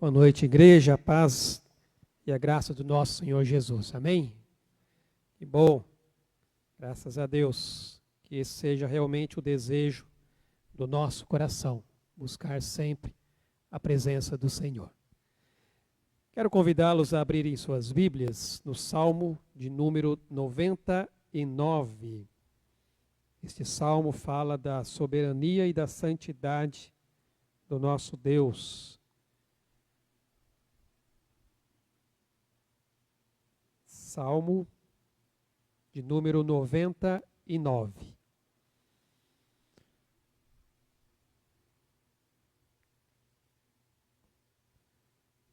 Boa noite, igreja, a paz e a graça do nosso Senhor Jesus. Amém? Que bom, graças a Deus, que esse seja realmente o desejo do nosso coração, buscar sempre a presença do Senhor. Quero convidá-los a abrirem suas Bíblias no Salmo de número 99. Este salmo fala da soberania e da santidade do nosso Deus. Salmo de número 99.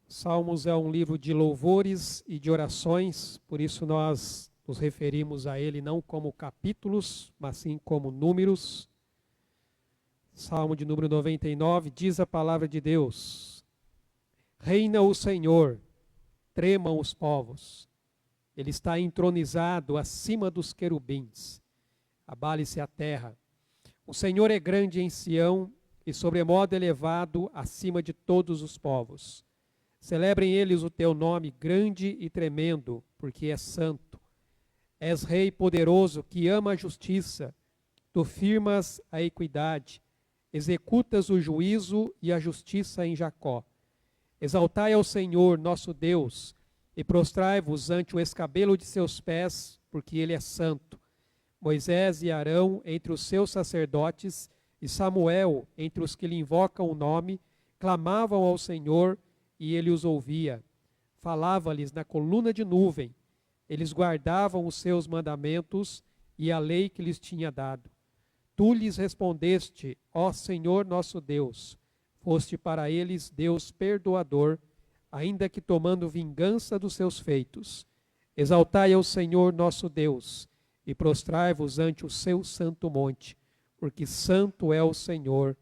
Salmos é um livro de louvores e de orações, por isso nós nos referimos a ele não como capítulos, mas sim como números. Salmo de número 99 diz a palavra de Deus: Reina o Senhor, tremam os povos. Ele está entronizado acima dos querubins. Abale-se a terra. O Senhor é grande em Sião e sobremodo elevado acima de todos os povos. Celebrem eles o teu nome grande e tremendo, porque é santo. És rei poderoso que ama a justiça. Tu firmas a equidade. Executas o juízo e a justiça em Jacó. Exaltai ao Senhor, nosso Deus, e prostrai-vos ante o escabelo de seus pés, porque ele é santo. Moisés e Arão entre os seus sacerdotes, e Samuel entre os que lhe invocam o nome, clamavam ao Senhor, e ele os ouvia. Falava-lhes na coluna de nuvem. Eles guardavam os seus mandamentos e a lei que lhes tinha dado. Tu lhes respondeste, ó Senhor nosso Deus. Foste para eles Deus perdoador, ainda que tomando vingança dos seus feitos. Exaltai ao Senhor nosso Deus, e prostrai-vos ante o seu santo monte, porque santo é o Senhor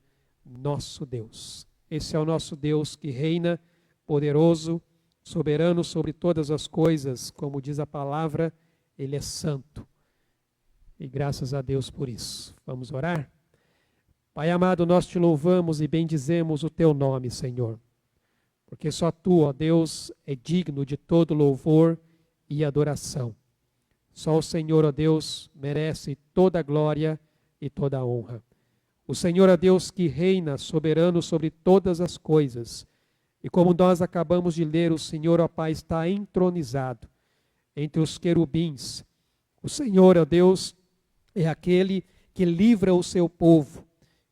nosso Deus. Esse é o nosso Deus que reina, poderoso, soberano sobre todas as coisas, como diz a palavra, ele é santo. E graças a Deus por isso. Vamos orar? Pai amado, nós te louvamos e bendizemos o teu nome, Senhor. Porque só tu, ó Deus, é digno de todo louvor e adoração. Só o Senhor, ó Deus, merece toda a glória e toda a honra. O Senhor, ó Deus, que reina soberano sobre todas as coisas. E como nós acabamos de ler, o Senhor, ó Pai, está entronizado entre os querubins. O Senhor, ó Deus, é aquele que livra o seu povo,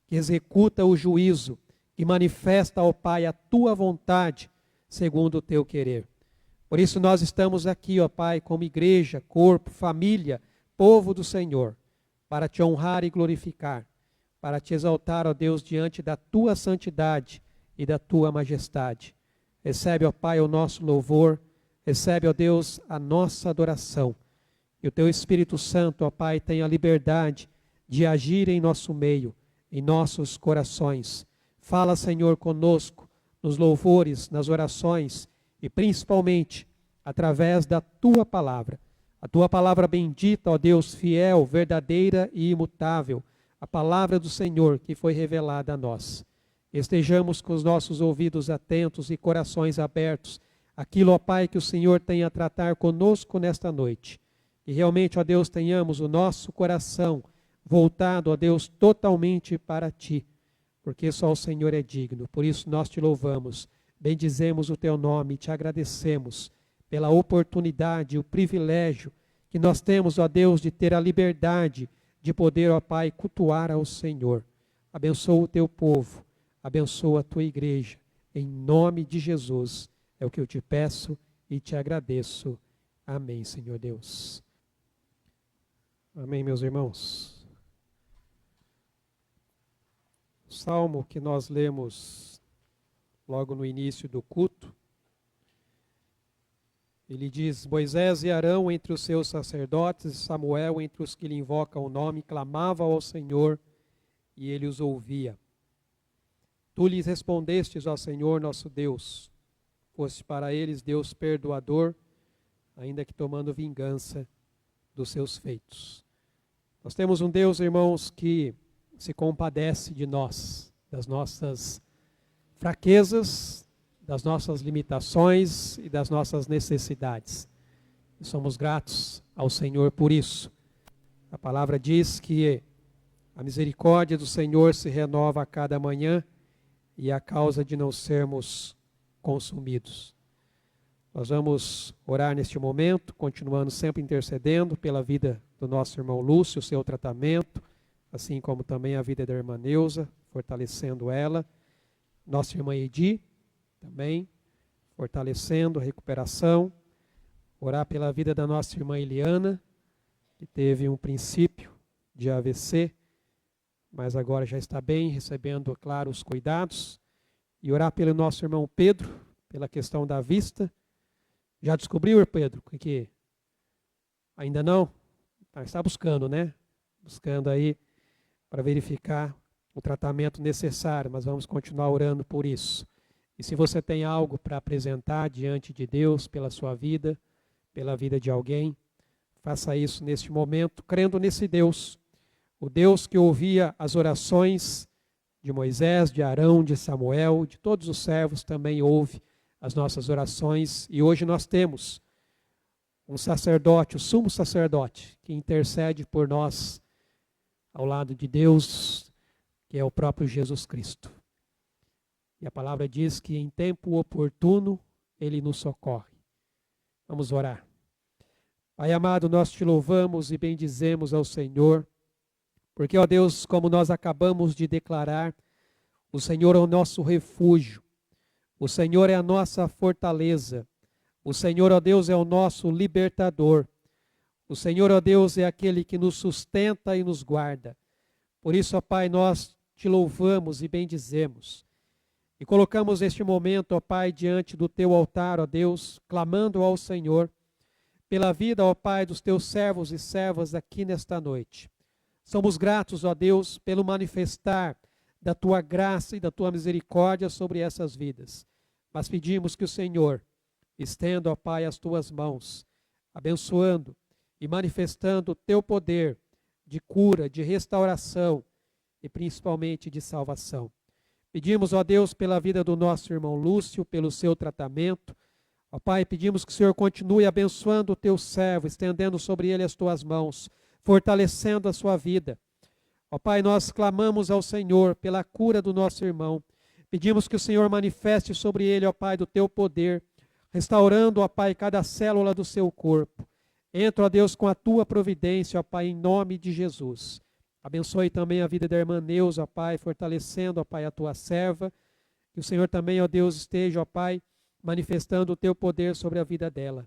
que executa o juízo, e manifesta ao Pai a tua vontade, segundo o teu querer. Por isso nós estamos aqui, ó Pai, como igreja, corpo, família, povo do Senhor, para te honrar e glorificar, para te exaltar, ó Deus, diante da tua santidade e da tua majestade. Recebe, ó Pai, o nosso louvor, recebe, ó Deus, a nossa adoração. E o teu Espírito Santo, ó Pai, tenha liberdade de agir em nosso meio, em nossos corações. Fala, Senhor, conosco, nos louvores, nas orações e principalmente através da Tua palavra. A Tua palavra bendita, ó Deus, fiel, verdadeira e imutável. A palavra do Senhor que foi revelada a nós. Estejamos com os nossos ouvidos atentos e corações abertos. Aquilo, ó Pai, que o Senhor tem a tratar conosco nesta noite. E realmente, ó Deus, tenhamos o nosso coração voltado, ó Deus, totalmente para Ti. Porque só o Senhor é digno. Por isso nós te louvamos, bendizemos o teu nome e te agradecemos pela oportunidade, o privilégio que nós temos, ó Deus, de ter a liberdade de poder, ó Pai, cultuar ao Senhor. Abençoa o teu povo, abençoa a tua igreja. Em nome de Jesus é o que eu te peço e te agradeço. Amém, Senhor Deus. Amém, meus irmãos. O salmo que nós lemos logo no início do culto, ele diz: Moisés e Arão entre os seus sacerdotes, e Samuel entre os que lhe invocam o nome, clamavam ao Senhor, e ele os ouvia. Tu lhes respondestes, ó Senhor nosso Deus, foste para eles Deus perdoador, ainda que tomando vingança dos seus feitos. Nós temos um Deus, irmãos, que se compadece de nós, das nossas fraquezas, das nossas limitações e das nossas necessidades. E somos gratos ao Senhor por isso. A palavra diz que a misericórdia do Senhor se renova a cada manhã e é a causa de não sermos consumidos. Nós vamos orar neste momento, continuando sempre intercedendo pela vida do nosso irmão Lúcio, o seu tratamento, assim como também a vida da irmã Neuza, fortalecendo ela. Nossa irmã Edi, também, fortalecendo a recuperação. Orar pela vida da nossa irmã Eliana, que teve um princípio de AVC, mas agora já está bem, recebendo, claro, os cuidados. E orar pelo nosso irmão Pedro, pela questão da vista. Já descobriu, Pedro, que ainda não? Está buscando, né? Buscando aí para verificar o tratamento necessário, mas vamos continuar orando por isso. E se você tem algo para apresentar diante de Deus pela sua vida, pela vida de alguém, faça isso neste momento, crendo nesse Deus, o Deus que ouvia as orações de Moisés, de Arão, de Samuel, de todos os servos, também ouve as nossas orações, e hoje nós temos um sacerdote, o sumo sacerdote, que intercede por nós ao lado de Deus, que é o próprio Jesus Cristo. E a palavra diz que em tempo oportuno Ele nos socorre. Vamos orar. Pai amado, nós te louvamos e bendizemos ao Senhor, porque, ó Deus, como nós acabamos de declarar, o Senhor é o nosso refúgio, o Senhor é a nossa fortaleza, o Senhor, ó Deus, é o nosso libertador, o Senhor, ó Deus, é aquele que nos sustenta e nos guarda. Por isso, ó Pai, nós te louvamos e bendizemos. E colocamos este momento, ó Pai, diante do teu altar, ó Deus, clamando ao Senhor pela vida, ó Pai, dos teus servos e servas aqui nesta noite. Somos gratos, ó Deus, pelo manifestar da tua graça e da tua misericórdia sobre essas vidas. Mas pedimos que o Senhor estenda, ó Pai, as tuas mãos, abençoando e manifestando o teu poder de cura, de restauração e principalmente de salvação. Pedimos, ó Deus, pela vida do nosso irmão Lúcio, pelo seu tratamento. Ó Pai, pedimos que o Senhor continue abençoando o teu servo, estendendo sobre ele as tuas mãos, fortalecendo a sua vida. Ó Pai, nós clamamos ao Senhor pela cura do nosso irmão. Pedimos que o Senhor manifeste sobre ele, ó Pai, do teu poder, restaurando, ó Pai, cada célula do seu corpo. Entra, ó Deus, com a tua providência, ó Pai, em nome de Jesus. Abençoe também a vida da irmã Neuza, ó Pai, fortalecendo, ó Pai, a tua serva. Que o Senhor também, ó Deus, esteja, ó Pai, manifestando o teu poder sobre a vida dela.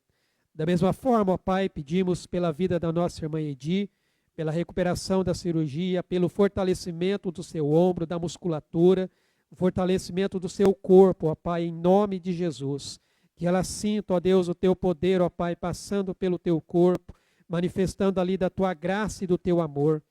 Da mesma forma, ó Pai, pedimos pela vida da nossa irmã Edi, pela recuperação da cirurgia, pelo fortalecimento do seu ombro, da musculatura, o fortalecimento do seu corpo, ó Pai, em nome de Jesus. Que ela sinta, ó Deus, o teu poder, ó Pai, passando pelo teu corpo, manifestando ali da tua graça e do teu amor.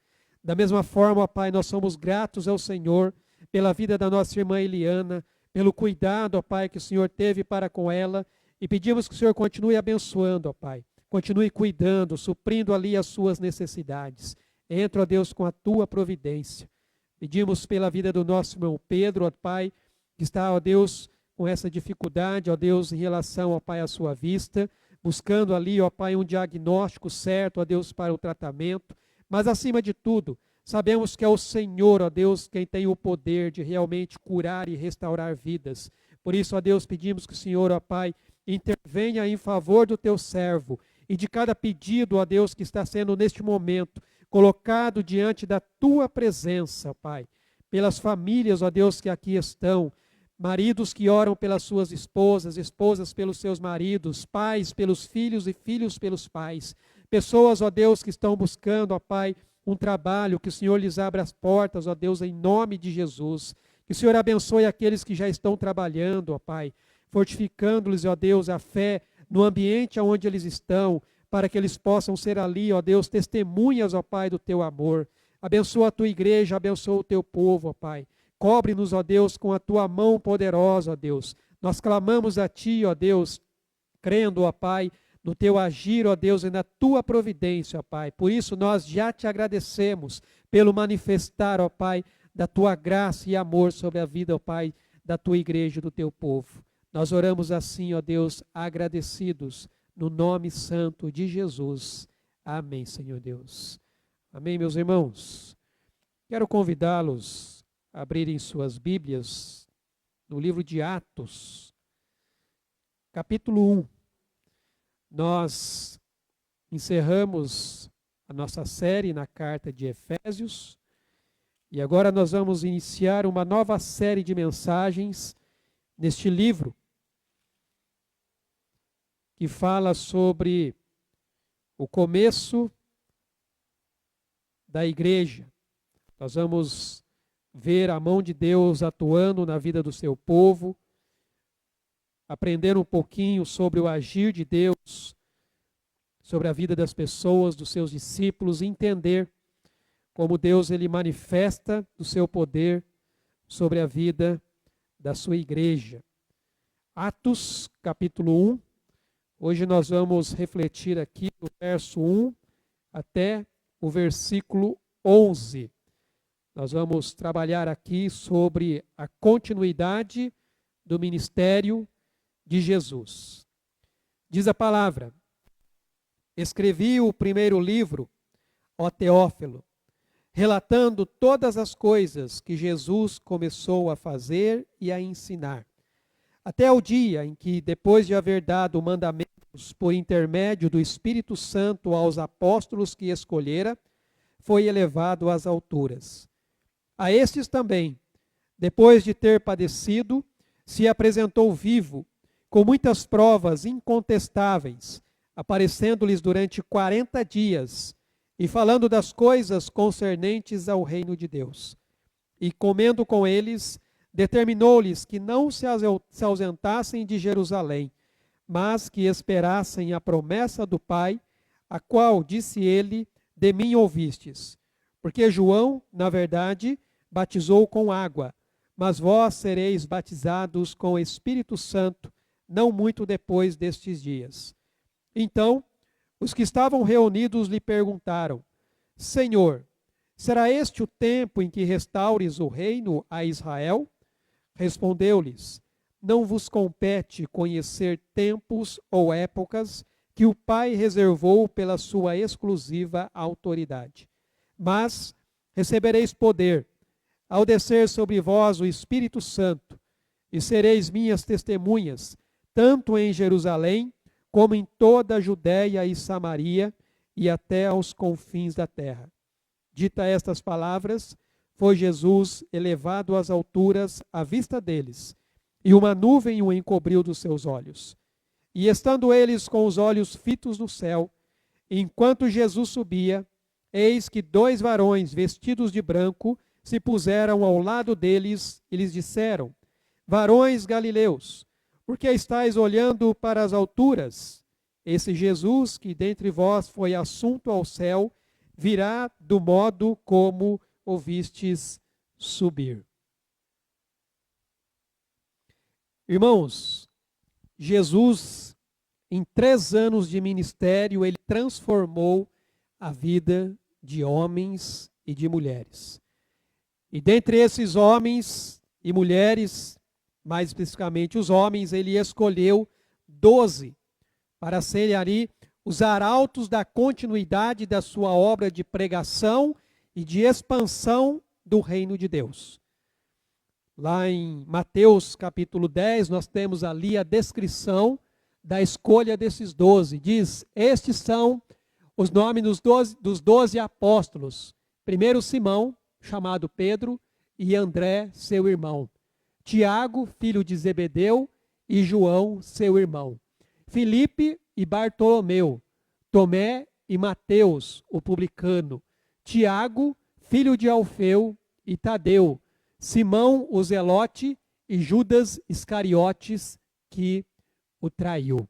Da mesma forma, ó Pai, nós somos gratos ao Senhor pela vida da nossa irmã Eliana, pelo cuidado, ó Pai, que o Senhor teve para com ela, e pedimos que o Senhor continue abençoando, ó Pai, continue cuidando, suprindo ali as suas necessidades. Entra, ó Deus, com a tua providência. Pedimos pela vida do nosso irmão Pedro, ó Pai, que está, ó Deus, com essa dificuldade, ó Deus, em relação, ó Pai, à sua vista, buscando ali, ó Pai, um diagnóstico certo, ó Deus, para o tratamento. Mas, acima de tudo, sabemos que é o Senhor, ó Deus, quem tem o poder de realmente curar e restaurar vidas. Por isso, ó Deus, pedimos que o Senhor, ó Pai, intervenha em favor do teu servo e de cada pedido, ó Deus, que está sendo neste momento colocado diante da tua presença, ó Pai. Pelas famílias, ó Deus, que aqui estão, maridos que oram pelas suas esposas, esposas pelos seus maridos, pais pelos filhos e filhos pelos pais. Pessoas, ó Deus, que estão buscando, ó Pai, um trabalho, que o Senhor lhes abra as portas, ó Deus, em nome de Jesus. Que o Senhor abençoe aqueles que já estão trabalhando, ó Pai, fortificando-lhes, ó Deus, a fé no ambiente onde eles estão, para que eles possam ser ali, ó Deus, testemunhas, ó Pai, do teu amor. Abençoa a tua igreja, abençoa o teu povo, ó Pai. Cobre-nos, ó Deus, com a tua mão poderosa, ó Deus. Nós clamamos a ti, ó Deus, crendo, ó Pai, no teu agir, ó Deus, e na tua providência, ó Pai. Por isso nós já te agradecemos pelo manifestar, ó Pai, da tua graça e amor sobre a vida, ó Pai, da tua igreja e do teu povo. Nós oramos assim, ó Deus, agradecidos, no nome santo de Jesus. Amém, Senhor Deus. Amém, meus irmãos. Quero convidá-los a abrirem suas Bíblias no livro de Atos, capítulo 1. Nós encerramos a nossa série na carta de Efésios e agora nós vamos iniciar uma nova série de mensagens neste livro que fala sobre o começo da igreja. Nós vamos ver a mão de Deus atuando na vida do seu povo, aprender um pouquinho sobre o agir de Deus, sobre a vida das pessoas, dos seus discípulos, entender como Deus ele manifesta o seu poder sobre a vida da sua igreja. Atos, capítulo 1. Hoje nós vamos refletir aqui do verso 1 até o versículo 11. Nós vamos trabalhar aqui sobre a continuidade do ministério de Jesus. Diz a palavra: escrevi o primeiro livro, ó Teófilo, relatando todas as coisas que Jesus começou a fazer e a ensinar, até o dia em que, depois de haver dado mandamentos por intermédio do Espírito Santo aos apóstolos que escolhera, foi elevado às alturas. A estes também, depois de ter padecido, se apresentou vivo, com muitas provas incontestáveis, aparecendo-lhes durante 40 dias, e falando das coisas concernentes ao reino de Deus. E comendo com eles, determinou-lhes que não se ausentassem de Jerusalém, mas que esperassem a promessa do Pai, a qual, disse ele, de mim ouvistes. Porque João, na verdade, batizou com água, mas vós sereis batizados com o Espírito Santo, não muito depois destes dias. Então, os que estavam reunidos lhe perguntaram: Senhor, será este o tempo em que restaures o reino a Israel? Respondeu-lhes: não vos compete conhecer tempos ou épocas que o Pai reservou pela sua exclusiva autoridade. Mas recebereis poder, ao descer sobre vós o Espírito Santo, e sereis minhas testemunhas, tanto em Jerusalém, como em toda a Judéia e Samaria, e até aos confins da terra. Dita estas palavras, foi Jesus elevado às alturas à vista deles, e uma nuvem o encobriu dos seus olhos. E estando eles com os olhos fitos no céu, enquanto Jesus subia, eis que 2 varões vestidos de branco se puseram ao lado deles e lhes disseram: varões galileus, por que estáis olhando para as alturas? Esse Jesus, que dentre vós foi assunto ao céu, virá do modo como o vistes subir. Irmãos, Jesus, em 3 anos de ministério, ele transformou a vida de homens e de mulheres. E dentre esses homens e mulheres, mais especificamente os homens, ele escolheu 12 para serem ali os arautos da continuidade da sua obra de pregação e de expansão do reino de Deus. Lá em Mateus capítulo 10, nós temos ali a descrição da escolha desses 12. Diz: estes são os nomes dos 12 apóstolos. Primeiro Simão, chamado Pedro, e André, seu irmão. Tiago, filho de Zebedeu, e João, seu irmão. Filipe e Bartolomeu. Tomé e Mateus, o publicano. Tiago, filho de Alfeu, e Tadeu. Simão, o zelote, e Judas Iscariotes, que o traiu.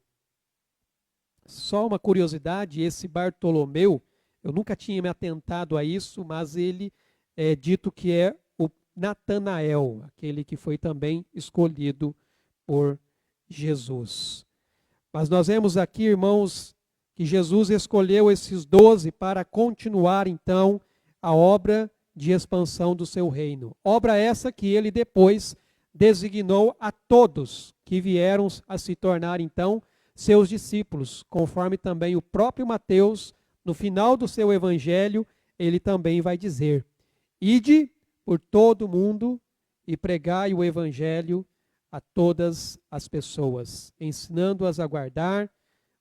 Só uma curiosidade, esse Bartolomeu, eu nunca tinha me atentado a isso, mas ele é dito que é o Natanael, aquele que foi também escolhido por Jesus. Mas nós vemos aqui, irmãos, que Jesus escolheu esses 12 para continuar, então, a obra de expansão do seu reino. Obra essa que ele depois designou a todos que vieram a se tornar então seus discípulos, conforme também o próprio Mateus, no final do seu evangelho, ele também vai dizer: ide por todo o mundo e pregai o evangelho a todas as pessoas, ensinando-as a guardar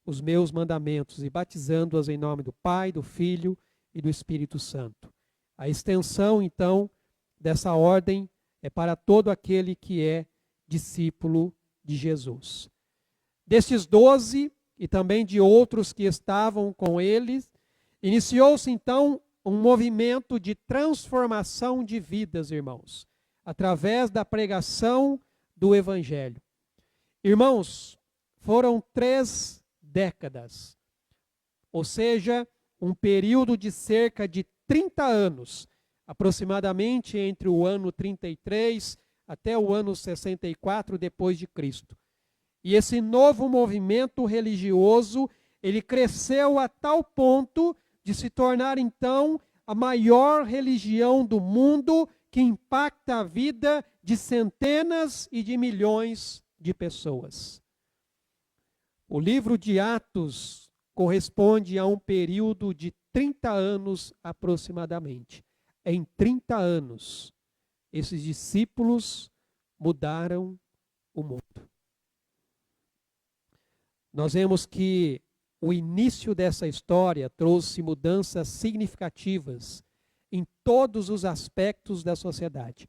os meus mandamentos e batizando-as em nome do Pai, do Filho e do Espírito Santo. A extensão, então, dessa ordem é para todo aquele que é discípulo de Jesus. Destes 12 e também de outros que estavam com eles, iniciou-se então um movimento de transformação de vidas, irmãos, através da pregação do Evangelho. Irmãos, foram 3 décadas, ou seja, um período de cerca de 30 anos, aproximadamente entre o ano 33 até o ano 64 depois de Cristo. E esse novo movimento religioso, ele cresceu a tal ponto de se tornar então a maior religião do mundo, que impacta a vida de centenas e de milhões de pessoas. O livro de Atos corresponde a um período de 30 anos aproximadamente. Em 30 anos, esses discípulos mudaram o mundo. Nós vemos que o início dessa história trouxe mudanças significativas em todos os aspectos da sociedade.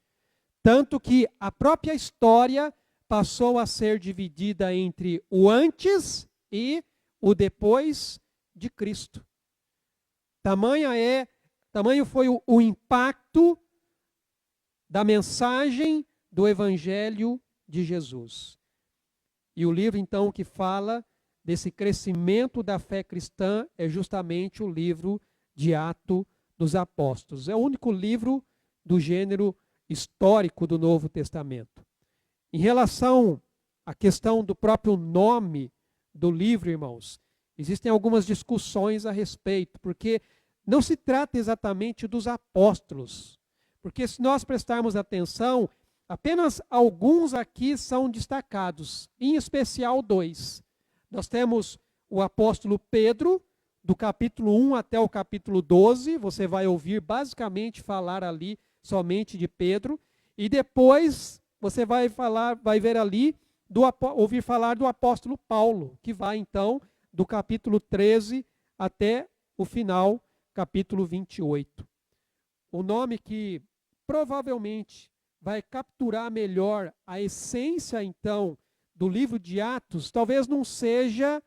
Tanto que a própria história passou a ser dividida entre o antes e o depois de Cristo. Tamanho foi o impacto da mensagem do Evangelho de Jesus. E o livro, então, que fala desse crescimento da fé cristã é justamente o livro de Atos dos Apóstolos. É o único livro do gênero histórico do Novo Testamento. Em relação à questão do próprio nome do livro, irmãos, existem algumas discussões a respeito, porque não se trata exatamente dos apóstolos, porque se nós prestarmos atenção, apenas alguns aqui são destacados, em especial 2. Nós temos o apóstolo Pedro, do capítulo 1 até o capítulo 12, você vai ouvir basicamente falar ali somente de Pedro, e depois você vai ver ali, ouvir falar do apóstolo Paulo, que vai então do capítulo 13 até o final, capítulo 28. O nome que provavelmente vai capturar melhor a essência então do livro de Atos, talvez não seja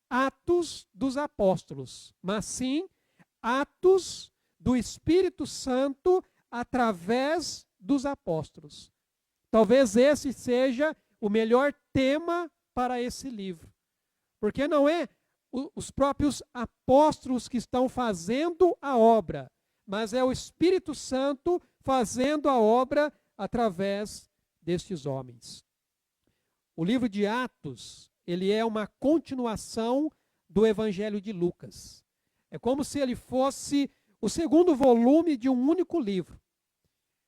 Atos dos Apóstolos, mas sim Atos do Espírito Santo através dos apóstolos. Talvez esse seja o melhor tema para esse livro, porque não é os próprios apóstolos que estão fazendo a obra, mas é o Espírito Santo fazendo a obra através destes homens. O livro de Atos, ele é uma continuação do Evangelho de Lucas. É como se ele fosse o segundo volume de um único livro.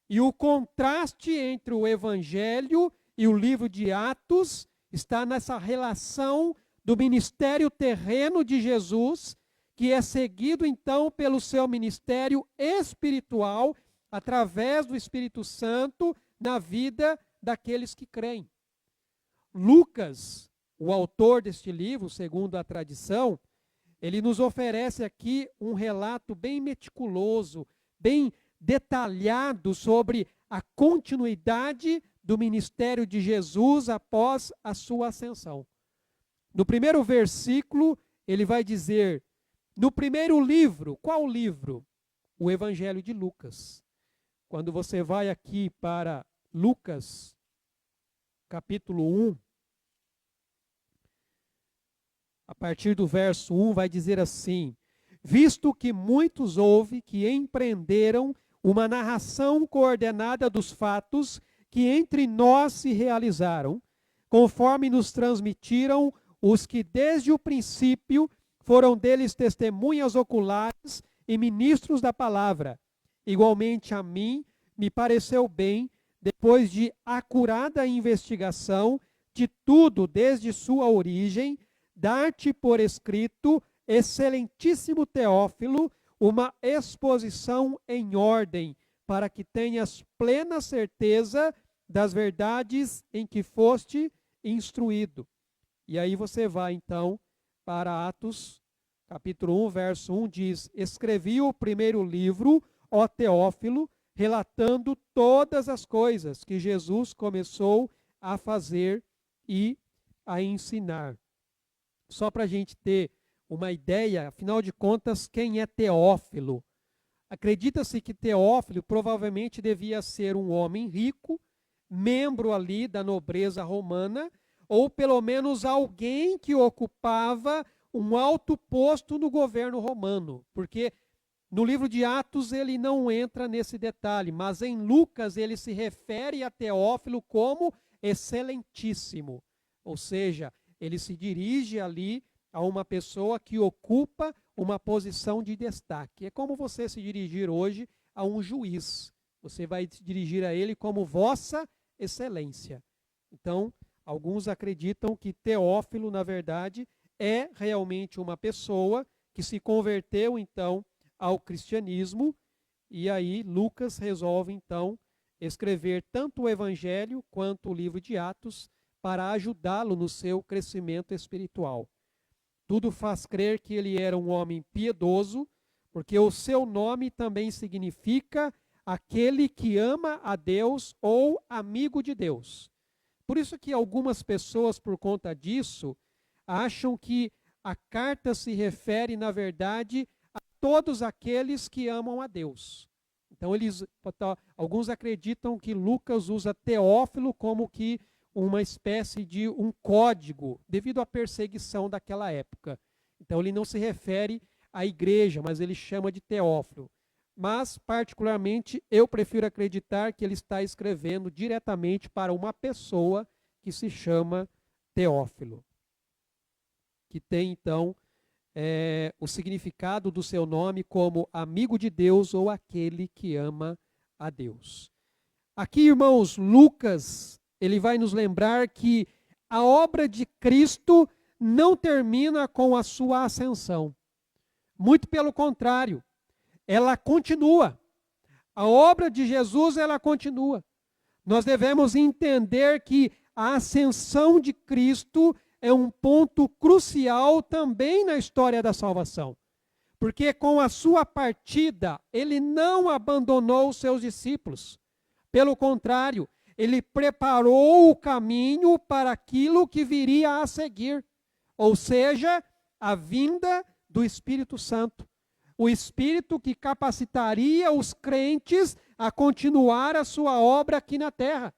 E o contraste entre o Evangelho e o livro de Atos está nessa relação do ministério terreno de Jesus, que é seguido então pelo seu ministério espiritual, através do Espírito Santo, na vida daqueles que creem. Lucas, o autor deste livro, segundo a tradição, ele nos oferece aqui um relato bem meticuloso, bem detalhado sobre a continuidade do ministério de Jesus após a sua ascensão. No primeiro versículo, ele vai dizer, no primeiro livro, qual livro? O Evangelho de Lucas. Quando você vai aqui para Lucas, capítulo 1, a partir do verso 1, vai dizer assim: visto que muitos houve que empreenderam uma narração coordenada dos fatos que entre nós se realizaram, conforme nos transmitiram os que desde o princípio foram deles testemunhas oculares e ministros da palavra. Igualmente a mim me pareceu bem, depois de acurada investigação, de tudo desde sua origem, dar-te por escrito, excelentíssimo Teófilo, uma exposição em ordem, para que tenhas plena certeza das verdades em que foste instruído. E aí você vai, então, para Atos, capítulo 1, verso 1, diz: escrevi o primeiro livro, ó Teófilo, relatando todas as coisas que Jesus começou a fazer e a ensinar. Só para a gente ter uma ideia, afinal de contas, quem é Teófilo? Acredita-se que Teófilo provavelmente devia ser um homem rico, membro ali da nobreza romana, ou pelo menos alguém que ocupava um alto posto no governo romano, porque no livro de Atos ele não entra nesse detalhe, mas em Lucas ele se refere a Teófilo como excelentíssimo, ou seja, ele se dirige ali a uma pessoa que ocupa uma posição de destaque. É como você se dirigir hoje a um juiz. Você vai se dirigir a ele como Vossa Excelência. Então, alguns acreditam que Teófilo, na verdade, é realmente uma pessoa que se converteu, então, ao cristianismo, e aí Lucas resolve, então, escrever tanto o Evangelho quanto o livro de Atos para ajudá-lo no seu crescimento espiritual. Tudo faz crer que ele era um homem piedoso, porque o seu nome também significa aquele que ama a Deus ou amigo de Deus. Por isso que algumas pessoas, por conta disso, acham que a carta se refere, na verdade, a todos aqueles que amam a Deus. Então, alguns acreditam que Lucas usa Teófilo como que uma espécie de um código, devido à perseguição daquela época. Então, ele não se refere à igreja, mas ele chama de Teófilo. Mas, particularmente, eu prefiro acreditar que ele está escrevendo diretamente para uma pessoa que se chama Teófilo, que tem, então, o significado do seu nome como amigo de Deus ou aquele que ama a Deus. Aqui, irmãos, Lucas, ele vai nos lembrar que a obra de Cristo não termina com a sua ascensão. Muito pelo contrário, ela continua. A obra de Jesus, ela continua. Nós devemos entender que a ascensão de Cristo é um ponto crucial também na história da salvação. Porque com a sua partida, ele não abandonou os seus discípulos. Pelo contrário, ele preparou o caminho para aquilo que viria a seguir, ou seja, a vinda do Espírito Santo. O Espírito que capacitaria os crentes a continuar a sua obra aqui na terra.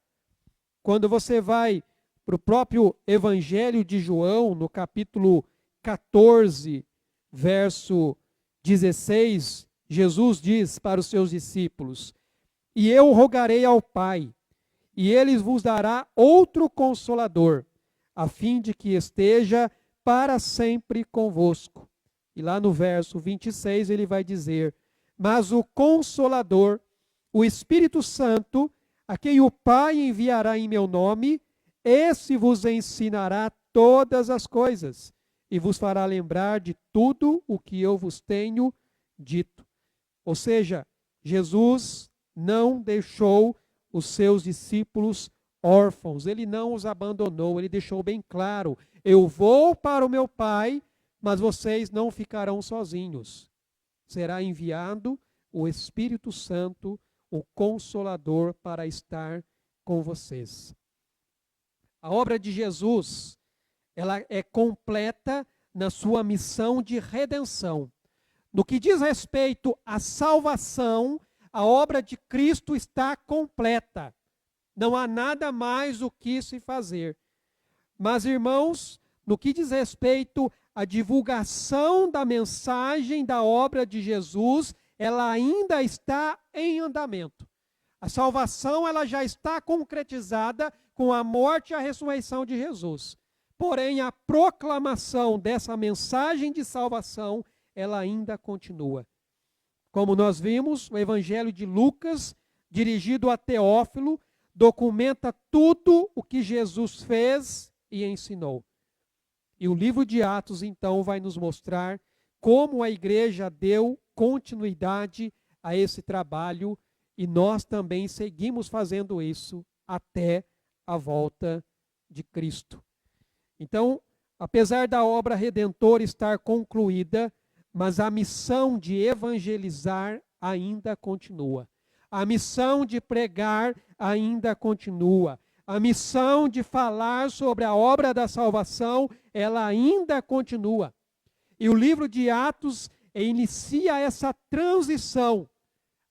Quando você vai para o próprio Evangelho de João, no capítulo 14, verso 16, Jesus diz para os seus discípulos: e eu rogarei ao Pai, e ele vos dará outro Consolador, a fim de que esteja para sempre convosco. E lá no verso 26 ele vai dizer: mas o Consolador, o Espírito Santo, a quem o Pai enviará em meu nome, esse vos ensinará todas as coisas, e vos fará lembrar de tudo o que eu vos tenho dito. Ou seja, Jesus não deixou os seus discípulos órfãos, ele não os abandonou, ele deixou bem claro: eu vou para o meu Pai, mas vocês não ficarão sozinhos. Será enviado o Espírito Santo, o Consolador, para estar com vocês. A obra de Jesus, ela é completa na sua missão de redenção. No que diz respeito à salvação, a obra de Cristo está completa. Não há nada mais o que se fazer. Mas, irmãos, no que diz respeito à divulgação da mensagem da obra de Jesus, ela ainda está em andamento. A salvação, ela já está concretizada com a morte e a ressurreição de Jesus. Porém, a proclamação dessa mensagem de salvação, ela ainda continua. Como nós vimos, o Evangelho de Lucas, dirigido a Teófilo, documenta tudo o que Jesus fez e ensinou. E o livro de Atos, então, vai nos mostrar como a igreja deu continuidade a esse trabalho e nós também seguimos fazendo isso até a volta de Cristo. Então, apesar da obra redentora estar concluída, mas a missão de evangelizar ainda continua. A missão de pregar ainda continua. A missão de falar sobre a obra da salvação, ela ainda continua. E o livro de Atos inicia essa transição,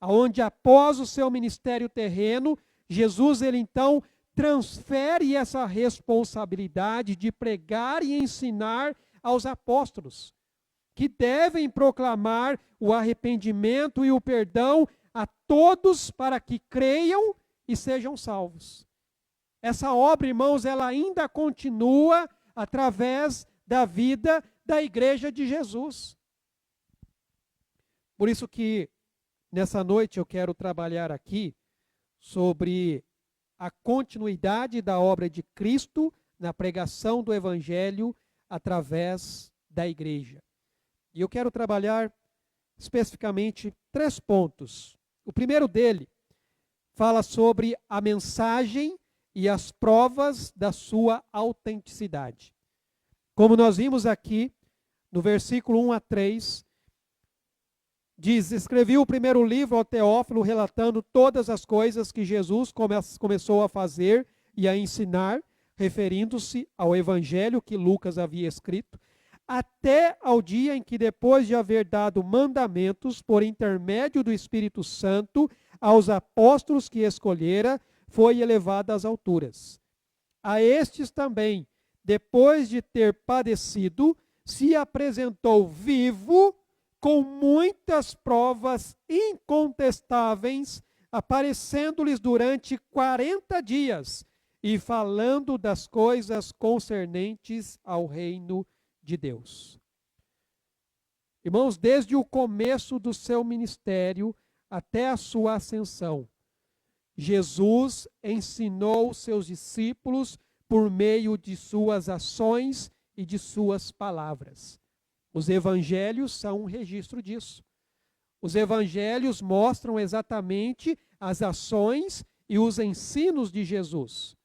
onde após o seu ministério terreno, Jesus, ele então transfere essa responsabilidade de pregar e ensinar aos apóstolos, que devem proclamar o arrependimento e o perdão a todos para que creiam e sejam salvos. Essa obra, irmãos, ela ainda continua através da vida da igreja de Jesus. Por isso que nessa noite eu quero trabalhar aqui sobre a continuidade da obra de Cristo na pregação do Evangelho através da igreja. E eu quero trabalhar especificamente 3 pontos. O primeiro dele fala sobre a mensagem e as provas da sua autenticidade. Como nós vimos aqui, no versículo 1 a 3, diz: escrevi o primeiro livro ao Teófilo, relatando todas as coisas que Jesus começou a fazer e a ensinar, referindo-se ao evangelho que Lucas havia escrito, até ao dia em que, depois de haver dado mandamentos por intermédio do Espírito Santo aos apóstolos que escolhera, foi elevado às alturas. A estes também, depois de ter padecido, se apresentou vivo, com muitas provas incontestáveis, aparecendo-lhes durante 40 dias e falando das coisas concernentes ao reino de Deus. Irmãos, desde o começo do seu ministério até a sua ascensão, Jesus ensinou seus discípulos por meio de suas ações e de suas palavras. Os evangelhos são um registro disso. Os evangelhos mostram exatamente as ações e os ensinos de Jesus.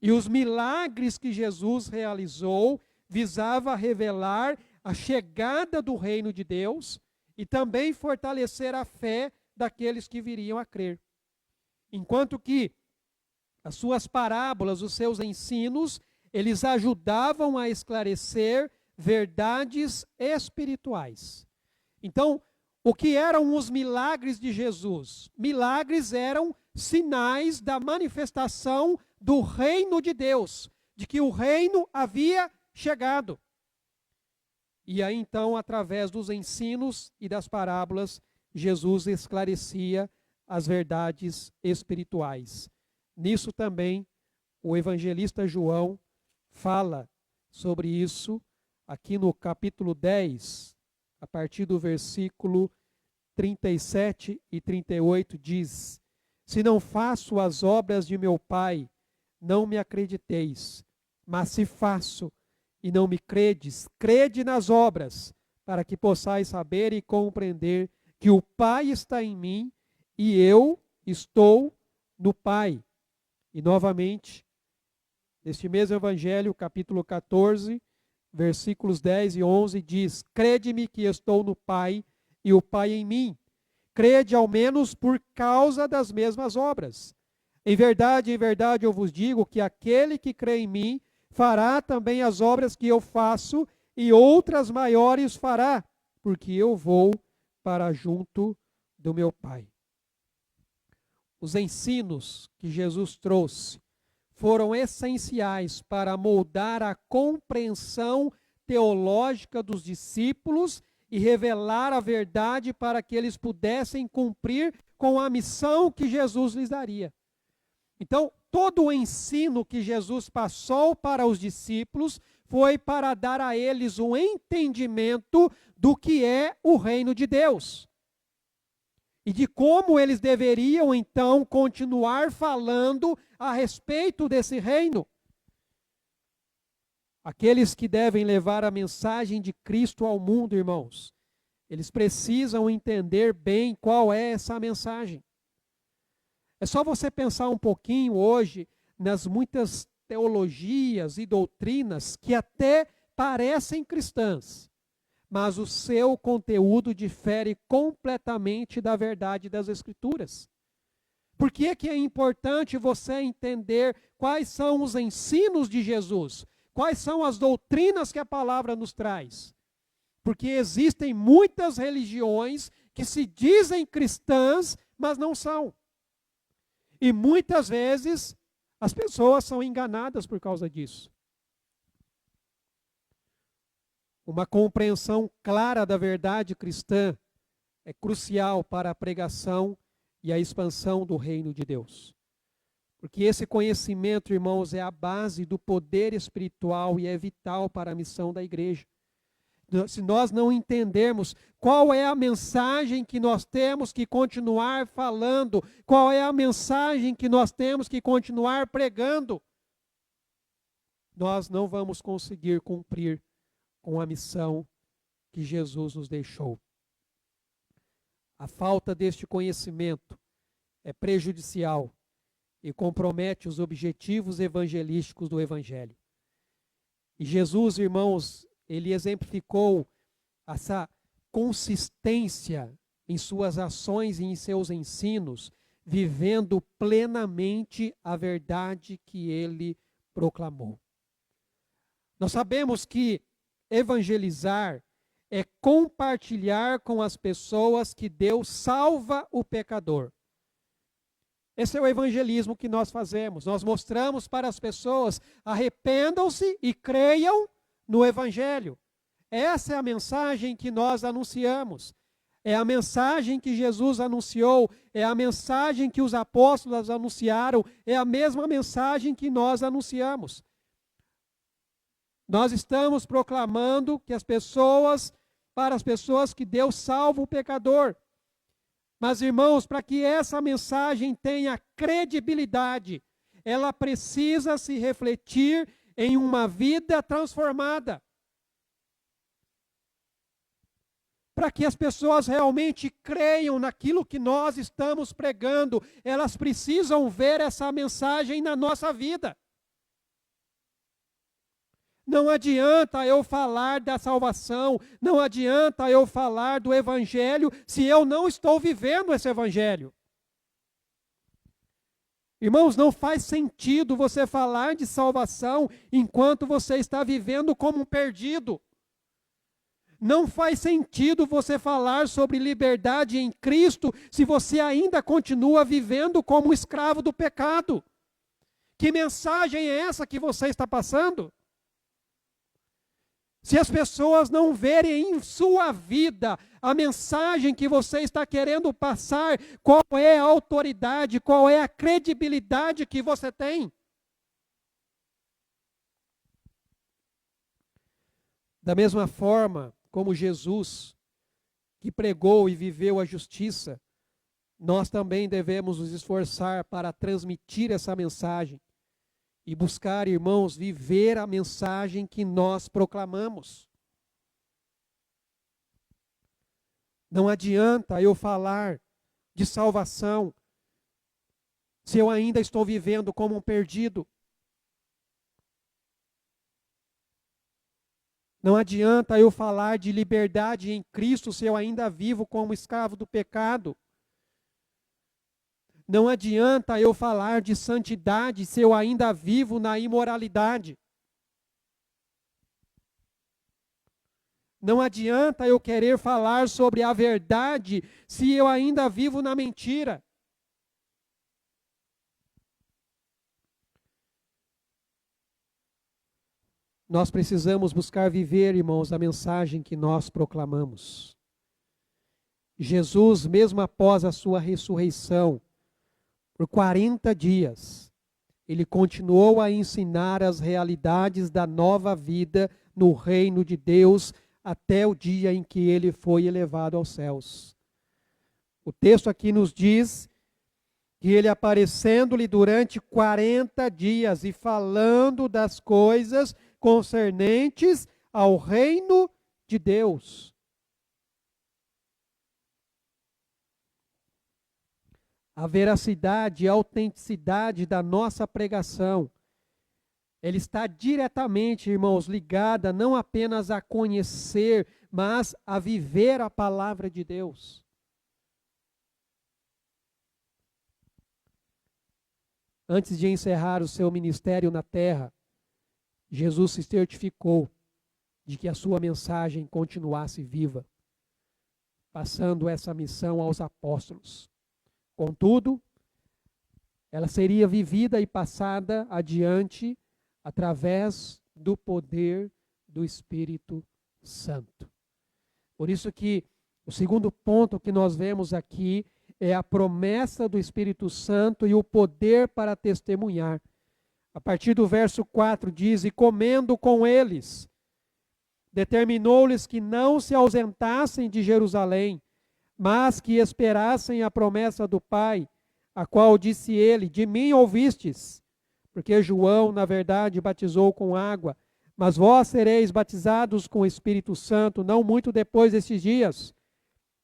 E os milagres que Jesus realizou visava revelar a chegada do reino de Deus e também fortalecer a fé daqueles que viriam a crer. Enquanto que as suas parábolas, os seus ensinos, eles ajudavam a esclarecer verdades espirituais. Então, o que eram os milagres de Jesus? Milagres eram sinais da manifestação do reino de Deus, de que o reino havia chegado. E aí então, através dos ensinos e das parábolas, Jesus esclarecia as verdades espirituais. Nisso também o evangelista João fala sobre isso aqui no capítulo 10, a partir do versículo 37 e 38, diz: se não faço as obras de meu Pai, não me acrediteis, mas se faço e não me credes, crede nas obras, para que possais saber e compreender que o Pai está em mim e eu estou no Pai. E novamente, neste mesmo evangelho, capítulo 14, versículos 10 e 11, diz: crede-me que estou no Pai e o Pai em mim. Crede ao menos por causa das mesmas obras. Em verdade, eu vos digo que aquele que crê em mim fará também as obras que eu faço e outras maiores fará, porque eu vou para junto do meu Pai. Os ensinos que Jesus trouxe foram essenciais para moldar a compreensão teológica dos discípulos e revelar a verdade para que eles pudessem cumprir com a missão que Jesus lhes daria. Então, todo o ensino que Jesus passou para os discípulos foi para dar a eles um entendimento do que é o reino de Deus. E de como eles deveriam, então, continuar falando a respeito desse reino. Aqueles que devem levar a mensagem de Cristo ao mundo, irmãos, eles precisam entender bem qual é essa mensagem. É só você pensar um pouquinho hoje nas muitas teologias e doutrinas que até parecem cristãs, mas o seu conteúdo difere completamente da verdade das Escrituras. Por que é importante você entender quais são os ensinos de Jesus? Quais são as doutrinas que a palavra nos traz? Porque existem muitas religiões que se dizem cristãs, mas não são. E muitas vezes as pessoas são enganadas por causa disso. Uma compreensão clara da verdade cristã é crucial para a pregação e a expansão do reino de Deus. Porque esse conhecimento, irmãos, é a base do poder espiritual e é vital para a missão da igreja. Se nós não entendermos qual é a mensagem que nós temos que continuar falando, qual é a mensagem que nós temos que continuar pregando, nós não vamos conseguir cumprir com a missão que Jesus nos deixou. A falta deste conhecimento é prejudicial e compromete os objetivos evangelísticos do Evangelho. E Jesus, irmãos, ele exemplificou essa consistência em suas ações e em seus ensinos, vivendo plenamente a verdade que ele proclamou. Nós sabemos que evangelizar é compartilhar com as pessoas que Deus salva o pecador. Esse é o evangelismo que nós fazemos. Nós mostramos para as pessoas: arrependam-se e creiam no Evangelho. Essa é a mensagem que nós anunciamos. É a mensagem que Jesus anunciou, é a mensagem que os apóstolos anunciaram, é a mesma mensagem que nós anunciamos. Nós estamos proclamando que para as pessoas que Deus salva o pecador. Mas, irmãos, para que essa mensagem tenha credibilidade, ela precisa se refletir em uma vida transformada. Para que as pessoas realmente creiam naquilo que nós estamos pregando, elas precisam ver essa mensagem na nossa vida. Não adianta eu falar da salvação, não adianta eu falar do Evangelho se eu não estou vivendo esse Evangelho. Irmãos, não faz sentido você falar de salvação enquanto você está vivendo como um perdido. Não faz sentido você falar sobre liberdade em Cristo se você ainda continua vivendo como escravo do pecado. Que mensagem é essa que você está passando? Se as pessoas não verem em sua vida a mensagem que você está querendo passar, qual é a autoridade, qual é a credibilidade que você tem? Da mesma forma como Jesus, que pregou e viveu a justiça, nós também devemos nos esforçar para transmitir essa mensagem e buscar, irmãos, viver a mensagem que nós proclamamos. Não adianta eu falar de salvação se eu ainda estou vivendo como um perdido. Não adianta eu falar de liberdade em Cristo se eu ainda vivo como escravo do pecado. Não adianta eu falar de santidade se eu ainda vivo na imoralidade. Não adianta eu querer falar sobre a verdade se eu ainda vivo na mentira. Nós precisamos buscar viver, irmãos, a mensagem que nós proclamamos. Jesus, mesmo após a sua ressurreição, por 40 dias, ele continuou a ensinar as realidades da nova vida no reino de Deus até o dia em que ele foi elevado aos céus. O texto aqui nos diz que que ele aparecendo-lhe durante 40 dias e falando das coisas concernentes ao reino de Deus. A veracidade e a autenticidade da nossa pregação, ele está diretamente, irmãos, ligada não apenas a conhecer, mas a viver a palavra de Deus. Antes de encerrar o seu ministério na terra, Jesus se certificou de que a sua mensagem continuasse viva, passando essa missão aos apóstolos. Contudo, ela seria vivida e passada adiante através do poder do Espírito Santo. Por isso que o segundo ponto que nós vemos aqui é a promessa do Espírito Santo e o poder para testemunhar. A partir do verso 4 diz: e comendo com eles, determinou-lhes que não se ausentassem de Jerusalém, mas que esperassem a promessa do Pai, a qual disse ele: de mim ouvistes, porque João, na verdade, batizou com água, mas vós sereis batizados com o Espírito Santo, não muito depois destes dias.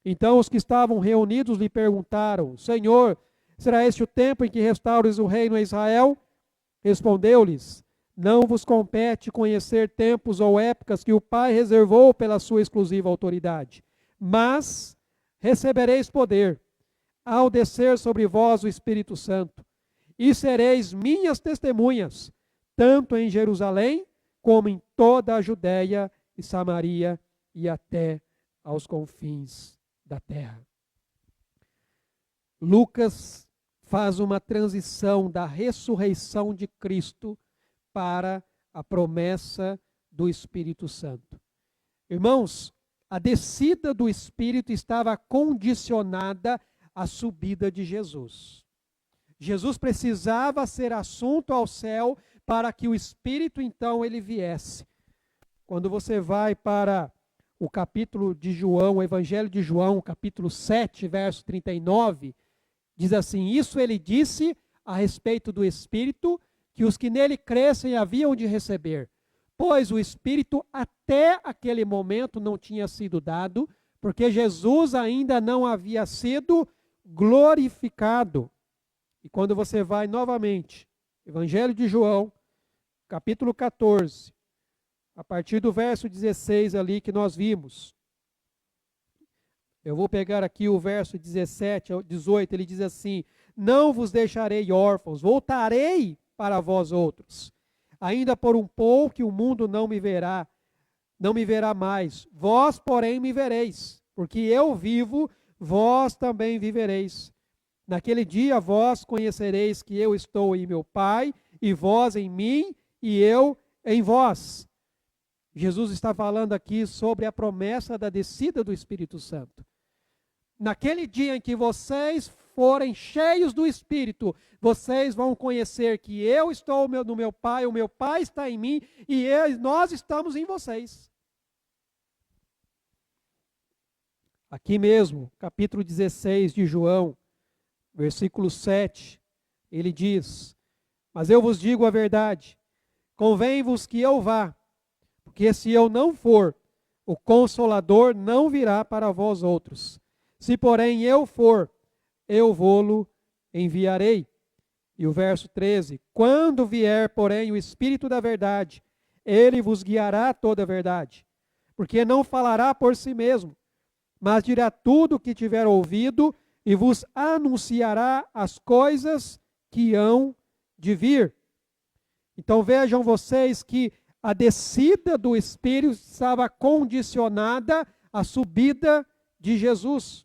Então os que estavam reunidos lhe perguntaram: Senhor, será este o tempo em que restaures o reino a Israel? Respondeu-lhes: não vos compete conhecer tempos ou épocas que o Pai reservou pela sua exclusiva autoridade, mas recebereis poder ao descer sobre vós o Espírito Santo, e sereis minhas testemunhas, tanto em Jerusalém, como em toda a Judéia e Samaria e até aos confins da terra. Lucas faz uma transição da ressurreição de Cristo para a promessa do Espírito Santo. Irmãos, a descida do Espírito estava condicionada à subida de Jesus. Jesus precisava ser assunto ao céu para que o Espírito então ele viesse. Quando você vai para o capítulo de João, o Evangelho de João, capítulo 7, verso 39, diz assim: isso ele disse a respeito do Espírito, que os que nele crescem haviam de receber, pois o Espírito até aquele momento não tinha sido dado, porque Jesus ainda não havia sido glorificado. E quando você vai novamente, Evangelho de João, capítulo 14, a partir do verso 16 ali que nós vimos. Eu vou pegar aqui o verso 17 ao 18, ele diz assim: não vos deixarei órfãos, voltarei para vós outros. Ainda por um pouco que o mundo não me verá mais. Vós, porém, me vereis, porque eu vivo, vós também vivereis. Naquele dia vós conhecereis que eu estou em meu Pai, e vós em mim, e eu em vós. Jesus está falando aqui sobre a promessa da descida do Espírito Santo. Naquele dia em que vocês forem cheios do Espírito, vocês vão conhecer que eu estou no meu Pai, o meu Pai está em mim, e nós estamos em vocês. Aqui mesmo, capítulo 16 de João, versículo 7, ele diz: mas eu vos digo a verdade, convém-vos que eu vá, porque se eu não for, o Consolador não virá para vós outros. Se porém eu for, eu vô-lo enviarei. E o verso 13: quando vier, porém, o Espírito da verdade, ele vos guiará a toda a verdade, porque não falará por si mesmo, mas dirá tudo o que tiver ouvido, e vos anunciará as coisas que hão de vir. Então vejam vocês que a descida do Espírito estava condicionada à subida de Jesus.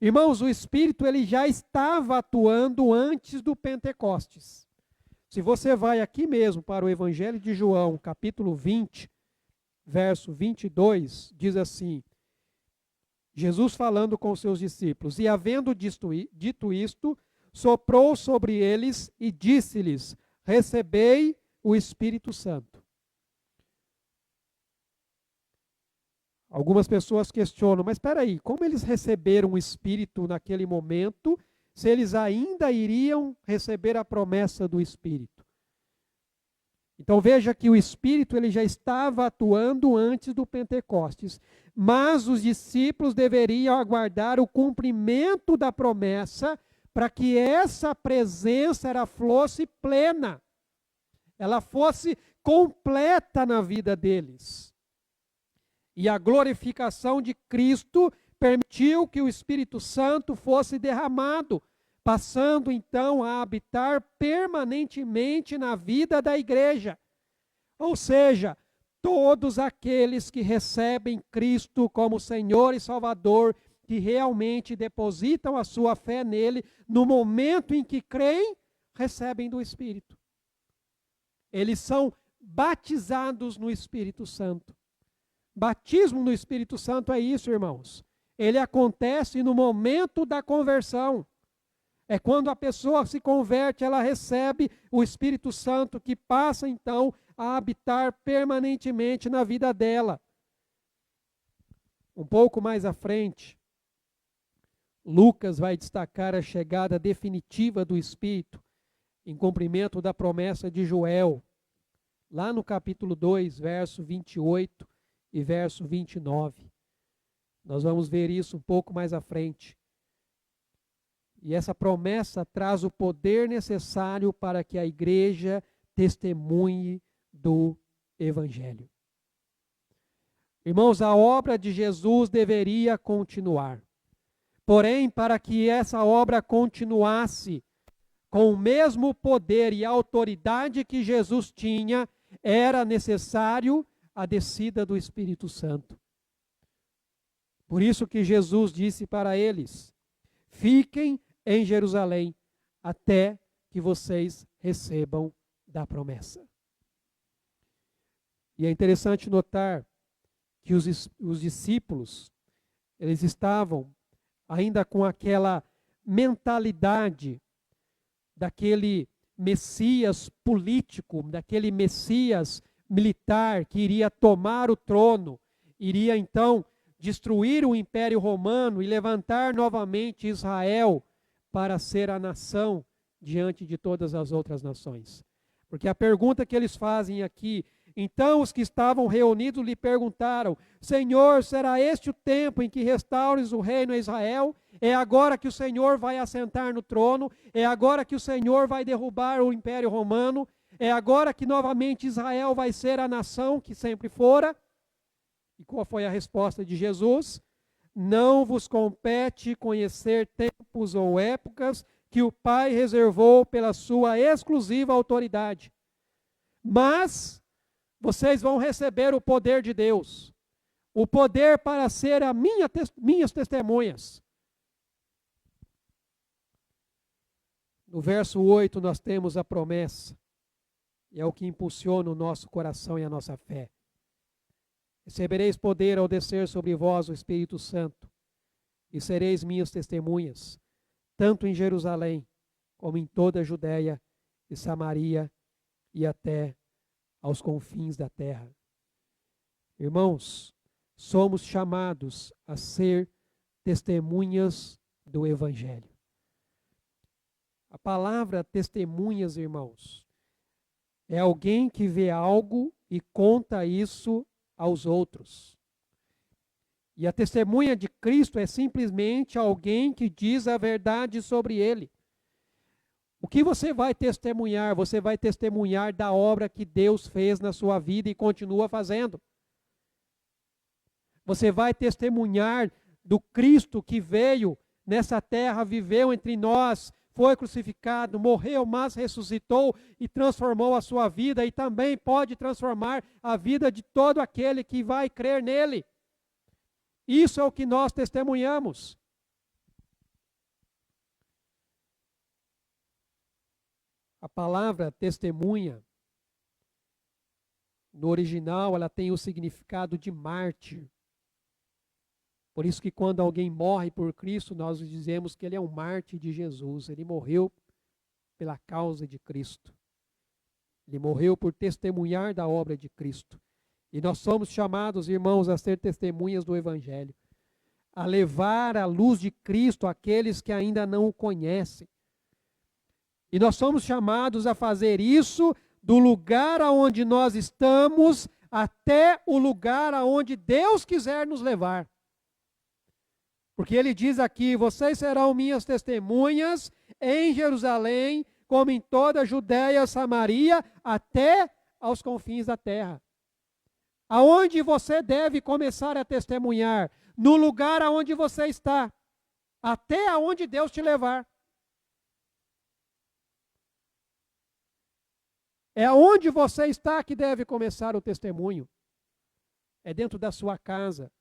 Irmãos, o Espírito ele já estava atuando antes do Pentecostes. Se você vai aqui mesmo para o Evangelho de João, capítulo 20, verso 22, diz assim: Jesus falando com os seus discípulos: e havendo dito isto, soprou sobre eles e disse-lhes: recebei o Espírito Santo. Algumas pessoas questionam, mas espera aí, como eles receberam o Espírito naquele momento, se eles ainda iriam receber a promessa do Espírito. Então veja que o Espírito ele já estava atuando antes do Pentecostes, mas os discípulos deveriam aguardar o cumprimento da promessa para que essa presença ela fosse plena, ela fosse completa na vida deles. E a glorificação de Cristo permitiu que o Espírito Santo fosse derramado, passando então a habitar permanentemente na vida da igreja. Ou seja, todos aqueles que recebem Cristo como Senhor e Salvador, que realmente depositam a sua fé nele, no momento em que creem, recebem do Espírito. Eles são batizados no Espírito Santo. Batismo no Espírito Santo é isso, irmãos. Ele acontece no momento da conversão. É quando a pessoa se converte, ela recebe o Espírito Santo que passa então a habitar permanentemente na vida dela. Um pouco mais à frente, Lucas vai destacar a chegada definitiva do Espírito em cumprimento da promessa de Joel, lá no capítulo 2, verso 28 e verso 29. Nós vamos ver isso um pouco mais à frente. E essa promessa traz o poder necessário para que a igreja testemunhe do Evangelho. Irmãos, a obra de Jesus deveria continuar. Porém, para que essa obra continuasse com o mesmo poder e autoridade que Jesus tinha, era necessário a descida do Espírito Santo. Por isso que Jesus disse para eles: fiquem em Jerusalém até que vocês recebam da promessa. E é interessante notar que os discípulos, eles estavam ainda com aquela mentalidade daquele Messias político, daquele Messias militar que iria tomar o trono, iria então destruir o Império Romano e levantar novamente Israel para ser a nação diante de todas as outras nações. Porque a pergunta que eles fazem aqui, então os que estavam reunidos lhe perguntaram: Senhor, será este o tempo em que restaures o reino a Israel? É agora que o Senhor vai assentar no trono? É agora que o Senhor vai derrubar o Império Romano? É agora que novamente Israel vai ser a nação que sempre fora? E qual foi a resposta de Jesus? Não vos compete conhecer tempos ou épocas que o Pai reservou pela sua exclusiva autoridade. Mas vocês vão receber o poder de Deus. O poder para ser minhas testemunhas. No verso 8 nós temos a promessa. E é o que impulsiona o nosso coração e a nossa fé. Recebereis poder ao descer sobre vós o Espírito Santo, e sereis minhas testemunhas, tanto em Jerusalém, como em toda a Judéia e Samaria, e até aos confins da terra. Irmãos, somos chamados a ser testemunhas do Evangelho. A palavra testemunhas, irmãos, é alguém que vê algo e conta isso aos outros. E a testemunha de Cristo é simplesmente alguém que diz a verdade sobre ele. O que você vai testemunhar? Você vai testemunhar da obra que Deus fez na sua vida e continua fazendo. Você vai testemunhar do Cristo que veio nessa terra, viveu entre nós, foi crucificado, morreu, mas ressuscitou e transformou a sua vida, e também pode transformar a vida de todo aquele que vai crer nele. Isso é o que nós testemunhamos. A palavra testemunha, no original, ela tem o significado de mártir. Por isso que quando alguém morre por Cristo, nós dizemos que ele é um mártir de Jesus. Ele morreu pela causa de Cristo. Ele morreu por testemunhar da obra de Cristo. E nós somos chamados, irmãos, a ser testemunhas do Evangelho. a levar a luz de Cristo àqueles que ainda não o conhecem. E nós somos chamados a fazer isso do lugar aonde nós estamos até o lugar aonde Deus quiser nos levar. Porque ele diz aqui: vocês serão minhas testemunhas em Jerusalém, como em toda a Judéia, Samaria, até aos confins da terra. Aonde você deve começar a testemunhar? No lugar aonde você está, até aonde Deus te levar. É aonde você está que deve começar o testemunho. É dentro da sua casa.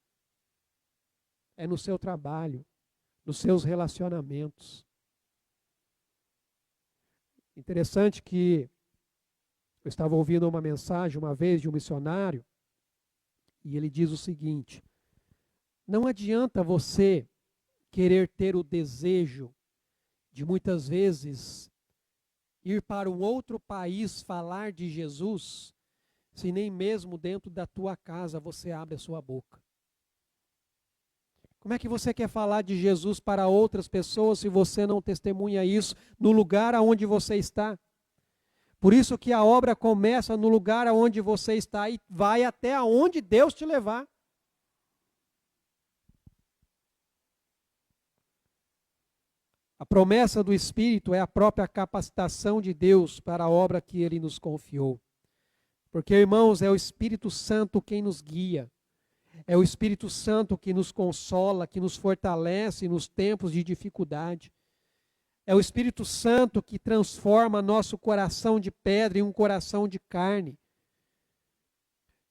É no seu trabalho, nos seus relacionamentos. Interessante que eu estava ouvindo uma mensagem uma vez de um missionário, e ele diz o seguinte: não adianta você querer ter o desejo de muitas vezes ir para um outro país falar de Jesus, se nem mesmo dentro da tua casa você abre a sua boca. Como é que você quer falar de Jesus para outras pessoas se você não testemunha isso no lugar aonde você está? Por isso que a obra começa no lugar aonde você está e vai até aonde Deus te levar. A promessa do Espírito é a própria capacitação de Deus para a obra que Ele nos confiou. Porque, irmãos, é o Espírito Santo quem nos guia. É o Espírito Santo que nos consola, que nos fortalece nos tempos de dificuldade. É o Espírito Santo que transforma nosso coração de pedra em um coração de carne.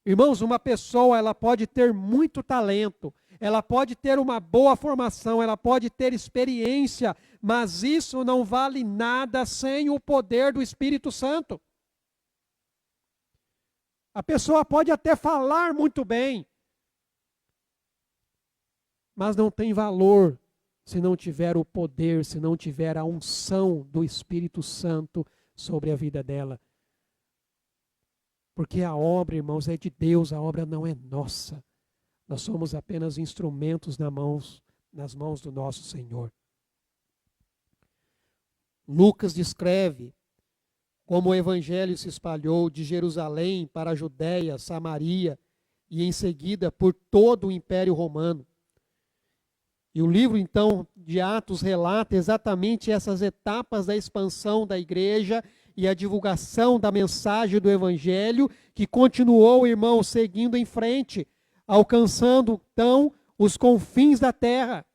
Irmãos, uma pessoa, ela pode ter muito talento, ela pode ter uma boa formação, ela pode ter experiência, mas isso não vale nada sem o poder do Espírito Santo. A pessoa pode até falar muito bem, mas não tem valor se não tiver o poder, se não tiver a unção do Espírito Santo sobre a vida dela. Porque a obra, irmãos, é de Deus, a obra não é nossa. Nós somos apenas instrumentos nas mãos do nosso Senhor. Lucas descreve como o evangelho se espalhou de Jerusalém para a Judéia, Samaria e em seguida por todo o Império Romano. E o livro, então, de Atos relata exatamente essas etapas da expansão da igreja e a divulgação da mensagem do Evangelho, que continuou, irmãos, seguindo em frente, alcançando, então, os confins da terra.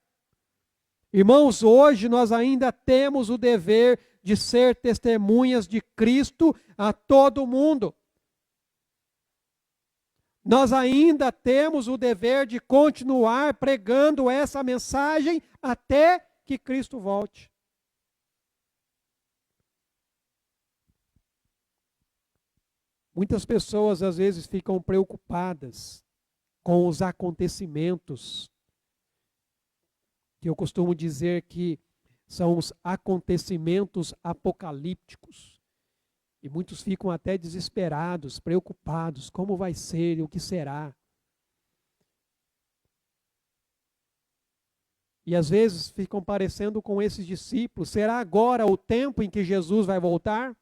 Irmãos, hoje nós ainda temos o dever de ser testemunhas de Cristo a todo mundo. Nós ainda temos o dever de continuar pregando essa mensagem até que Cristo volte. Muitas pessoas às vezes ficam preocupadas com os acontecimentos, que eu costumo dizer que são os acontecimentos apocalípticos. E muitos ficam até desesperados, preocupados, como vai ser e o que será. E às vezes ficam parecendo com esses discípulos: será agora o tempo em que Jesus vai voltar?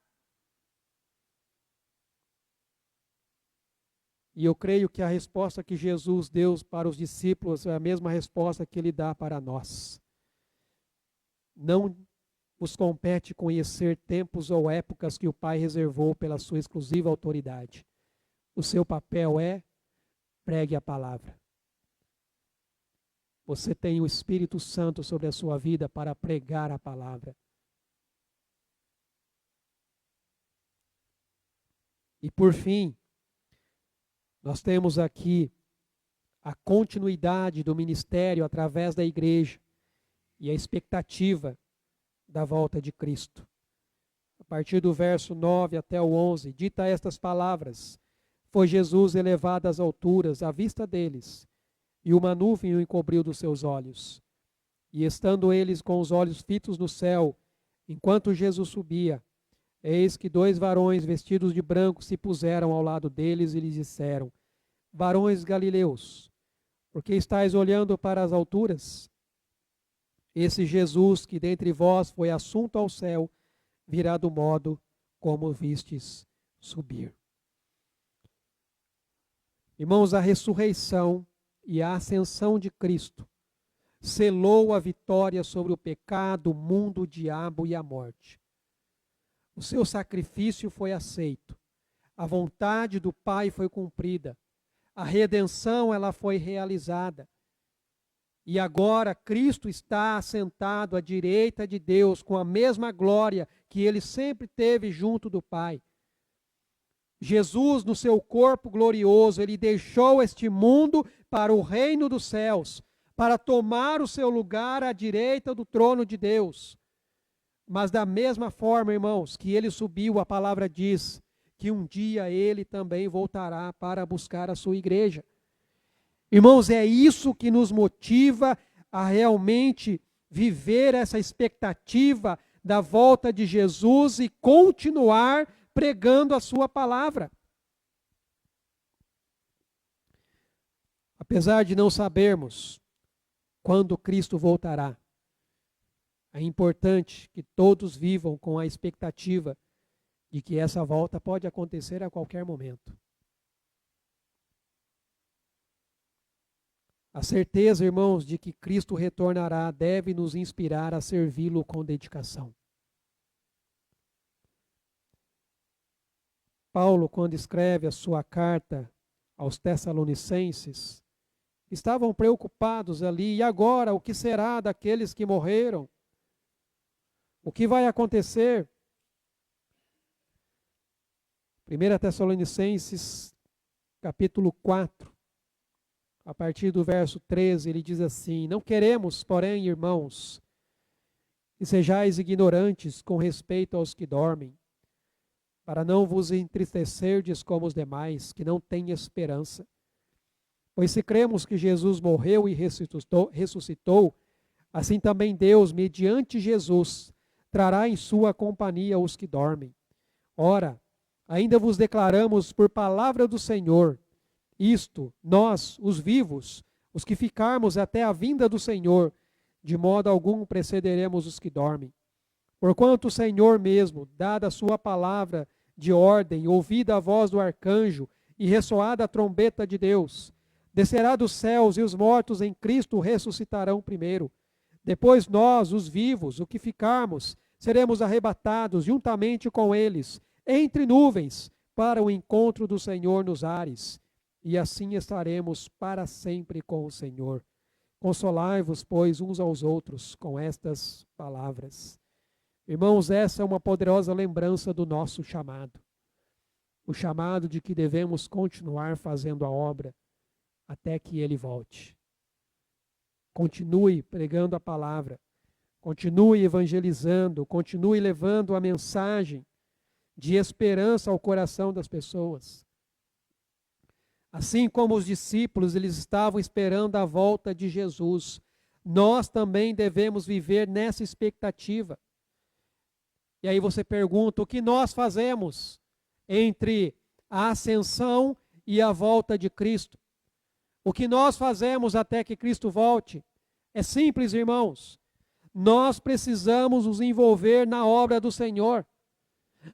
E eu creio que a resposta que Jesus deu para os discípulos é a mesma resposta que Ele dá para nós. Não vos compete conhecer tempos ou épocas que o Pai reservou pela sua exclusiva autoridade. O seu papel é: pregue a palavra. Você tem o Espírito Santo sobre a sua vida para pregar a palavra. E por fim, nós temos aqui a continuidade do ministério através da igreja e a expectativa da volta de Cristo. A partir do verso 9 até o 11, dita estas palavras: foi Jesus elevado às alturas à vista deles, e uma nuvem o encobriu dos seus olhos. E estando eles com os olhos fitos no céu, enquanto Jesus subia, eis que 2 varões vestidos de branco se puseram ao lado deles e lhes disseram: varões galileus, Porque estáis olhando para as alturas? Esse Jesus que dentre vós foi assunto ao céu, virá do modo como vistes subir. Irmãos, a ressurreição e a ascensão de Cristo selou a vitória sobre o pecado, o mundo, o diabo e a morte. O seu sacrifício foi aceito. A vontade do Pai foi cumprida. A redenção ela foi realizada. E agora Cristo está assentado à direita de Deus com a mesma glória que ele sempre teve junto do Pai. Jesus, no seu corpo glorioso, ele deixou este mundo para o reino dos céus, para tomar o seu lugar à direita do trono de Deus. Mas da mesma forma, irmãos, que ele subiu, a palavra diz que um dia ele também voltará para buscar a sua igreja. Irmãos, é isso que nos motiva a realmente viver essa expectativa da volta de Jesus e continuar pregando a sua palavra. Apesar de não sabermos quando Cristo voltará, é importante que todos vivam com a expectativa de que essa volta pode acontecer a qualquer momento. A certeza, irmãos, de que Cristo retornará deve nos inspirar a servi-lo com dedicação. Paulo, quando escreve a sua carta aos Tessalonicenses, estavam preocupados ali. E agora, o que será daqueles que morreram? O que vai acontecer? 1 Tessalonicenses, capítulo 4, a partir do verso 13, ele diz assim: Não queremos, porém, irmãos, que sejais ignorantes com respeito aos que dormem, para não vos entristecerdes como os demais, que não têm esperança. Pois se cremos que Jesus morreu e ressuscitou, assim também Deus, mediante Jesus, trará em sua companhia os que dormem. Ora, ainda vos declaramos por palavra do Senhor, isto, nós, os vivos, os que ficarmos até a vinda do Senhor, de modo algum precederemos os que dormem. Porquanto o Senhor mesmo, dada a sua palavra de ordem, ouvida a voz do arcanjo e ressoada a trombeta de Deus, descerá dos céus e os mortos em Cristo ressuscitarão primeiro. Depois nós, os vivos, o que ficarmos, seremos arrebatados juntamente com eles, entre nuvens, para o encontro do Senhor nos ares. E assim estaremos para sempre com o Senhor. Consolai-vos, pois, uns aos outros com estas palavras. Irmãos, essa é uma poderosa lembrança do nosso chamado. O chamado de que devemos continuar fazendo a obra até que Ele volte. Continue pregando a palavra, continue evangelizando, continue levando a mensagem de esperança ao coração das pessoas. Assim como os discípulos, eles estavam esperando a volta de Jesus, nós também devemos viver nessa expectativa. E aí você pergunta, o que nós fazemos entre a ascensão e a volta de Cristo? O que nós fazemos até que Cristo volte? É simples, irmãos. Nós precisamos nos envolver na obra do Senhor.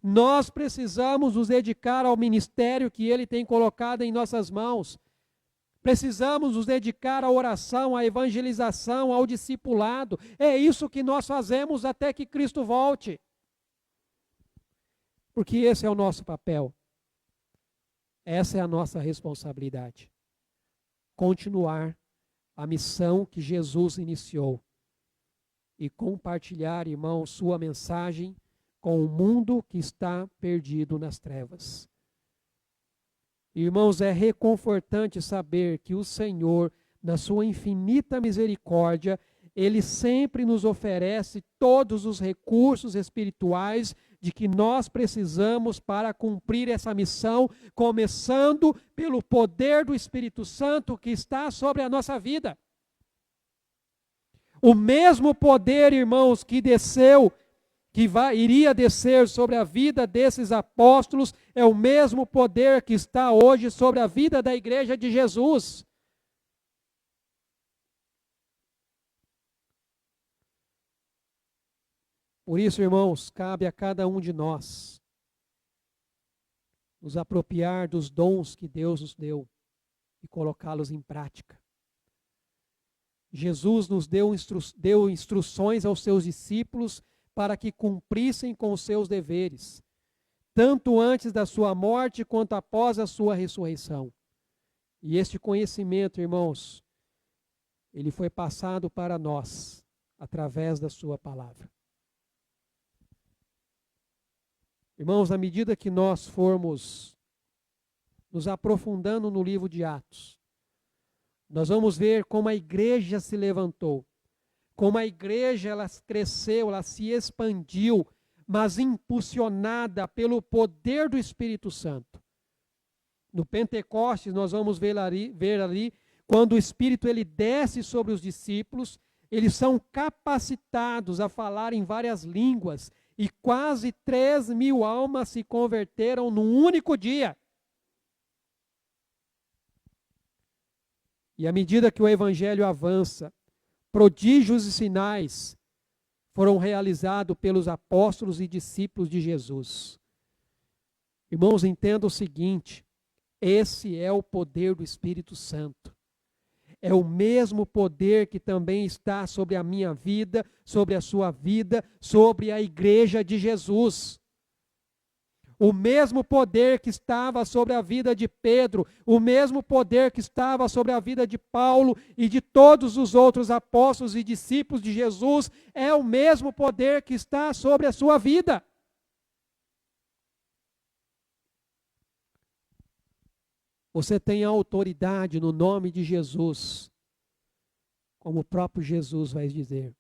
Nós precisamos nos dedicar ao ministério que Ele tem colocado em nossas mãos. Precisamos nos dedicar à oração, à evangelização, ao discipulado. É isso que nós fazemos até que Cristo volte. Porque esse é o nosso papel. Essa é a nossa responsabilidade. Continuar a missão que Jesus iniciou. E compartilhar, irmãos, sua mensagem com o mundo que está perdido nas trevas. Irmãos, é reconfortante saber que o Senhor, na sua infinita misericórdia, Ele sempre nos oferece todos os recursos espirituais de que nós precisamos para cumprir essa missão, começando pelo poder do Espírito Santo que está sobre a nossa vida. O mesmo poder, irmãos, que desceu, iria descer sobre a vida desses apóstolos, é o mesmo poder que está hoje sobre a vida da igreja de Jesus. Por isso, irmãos, cabe a cada um de nós nos apropriar dos dons que Deus nos deu e colocá-los em prática. Jesus nos deu instruções aos seus discípulos para que cumprissem com os seus deveres, tanto antes da sua morte quanto após a sua ressurreição. E este conhecimento, irmãos, ele foi passado para nós através da sua palavra. Irmãos, à medida que nós formos nos aprofundando no livro de Atos, nós vamos ver como a igreja se levantou, como a igreja ela cresceu, ela se expandiu, mas impulsionada pelo poder do Espírito Santo. No Pentecostes nós vamos ver ali quando o Espírito ele desce sobre os discípulos, eles são capacitados a falar em várias línguas, e quase 3.000 almas se converteram num único dia. E à medida que o evangelho avança, prodígios e sinais foram realizados pelos apóstolos e discípulos de Jesus. Irmãos, entenda o seguinte: esse é o poder do Espírito Santo. É o mesmo poder que também está sobre a minha vida, sobre a sua vida, sobre a igreja de Jesus. O mesmo poder que estava sobre a vida de Pedro, o mesmo poder que estava sobre a vida de Paulo e de todos os outros apóstolos e discípulos de Jesus, é o mesmo poder que está sobre a sua vida. Você tem autoridade no nome de Jesus, como o próprio Jesus vai dizer,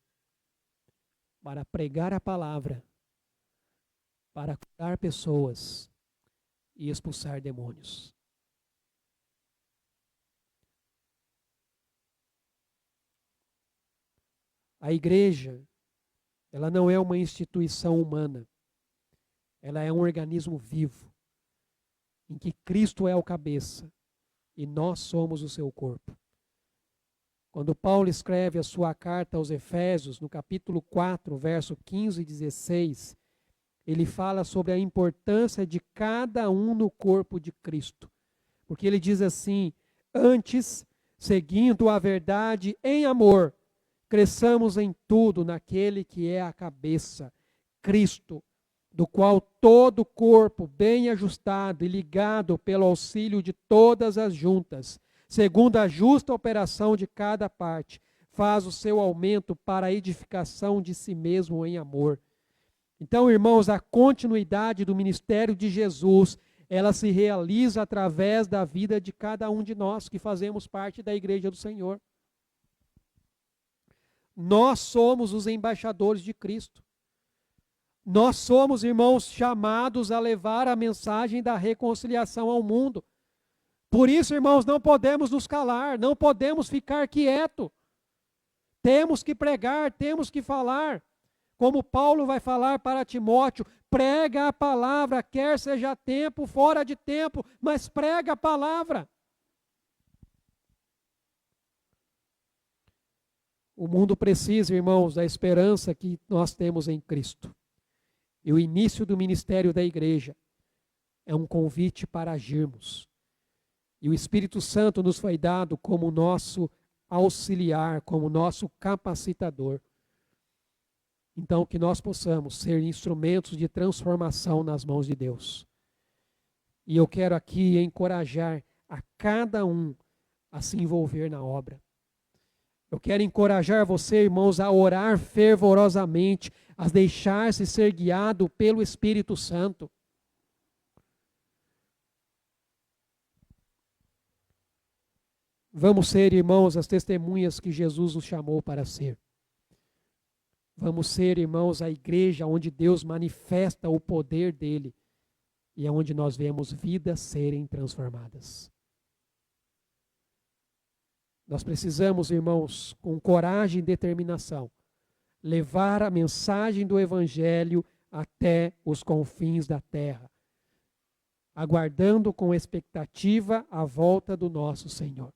para pregar a palavra, para curar pessoas e expulsar demônios. A igreja, ela não é uma instituição humana, ela é um organismo vivo, em que Cristo é o cabeça e nós somos o seu corpo. Quando Paulo escreve a sua carta aos Efésios, no capítulo 4, verso 15 e 16, ele fala sobre a importância de cada um no corpo de Cristo. Porque ele diz assim: antes, seguindo a verdade em amor, cresçamos em tudo naquele que é a cabeça, Cristo, do qual todo o corpo, bem ajustado e ligado pelo auxílio de todas as juntas, segundo a justa operação de cada parte, faz o seu aumento para a edificação de si mesmo em amor. Então, irmãos, a continuidade do ministério de Jesus, ela se realiza através da vida de cada um de nós que fazemos parte da igreja do Senhor. Nós somos os embaixadores de Cristo. Nós somos, irmãos, chamados a levar a mensagem da reconciliação ao mundo. Por isso, irmãos, não podemos nos calar, não podemos ficar quietos. Temos que pregar, temos que falar. Como Paulo vai falar para Timóteo, prega a palavra, quer seja tempo, fora de tempo, mas prega a palavra. O mundo precisa, irmãos, da esperança que nós temos em Cristo. E o início do ministério da igreja é um convite para agirmos. E o Espírito Santo nos foi dado como nosso auxiliar, como nosso capacitador. Então, que nós possamos ser instrumentos de transformação nas mãos de Deus. E eu quero aqui encorajar a cada um a se envolver na obra. Eu quero encorajar você, irmãos, a orar fervorosamente, a deixar-se ser guiado pelo Espírito Santo. Vamos ser, irmãos, as testemunhas que Jesus nos chamou para ser. Vamos ser, irmãos, a igreja onde Deus manifesta o poder dele e é onde nós vemos vidas serem transformadas. Nós precisamos, irmãos, com coragem e determinação, levar a mensagem do Evangelho até os confins da terra, aguardando com expectativa a volta do nosso Senhor.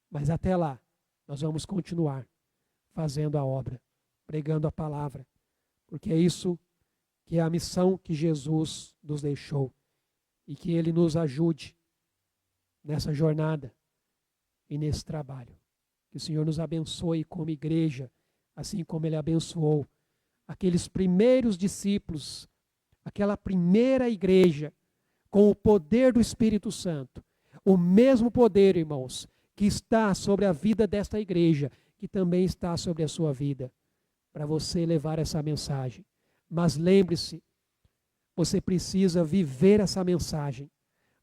Mas até lá, nós vamos continuar fazendo a obra, pregando a palavra, porque é isso que é a missão que Jesus nos deixou, e que Ele nos ajude nessa jornada e nesse trabalho. Que o Senhor nos abençoe como igreja, assim como Ele abençoou aqueles primeiros discípulos, aquela primeira igreja, com o poder do Espírito Santo. O mesmo poder, irmãos, que está sobre a vida desta igreja, que também está sobre a sua vida, para você levar essa mensagem. Mas lembre-se, você precisa viver essa mensagem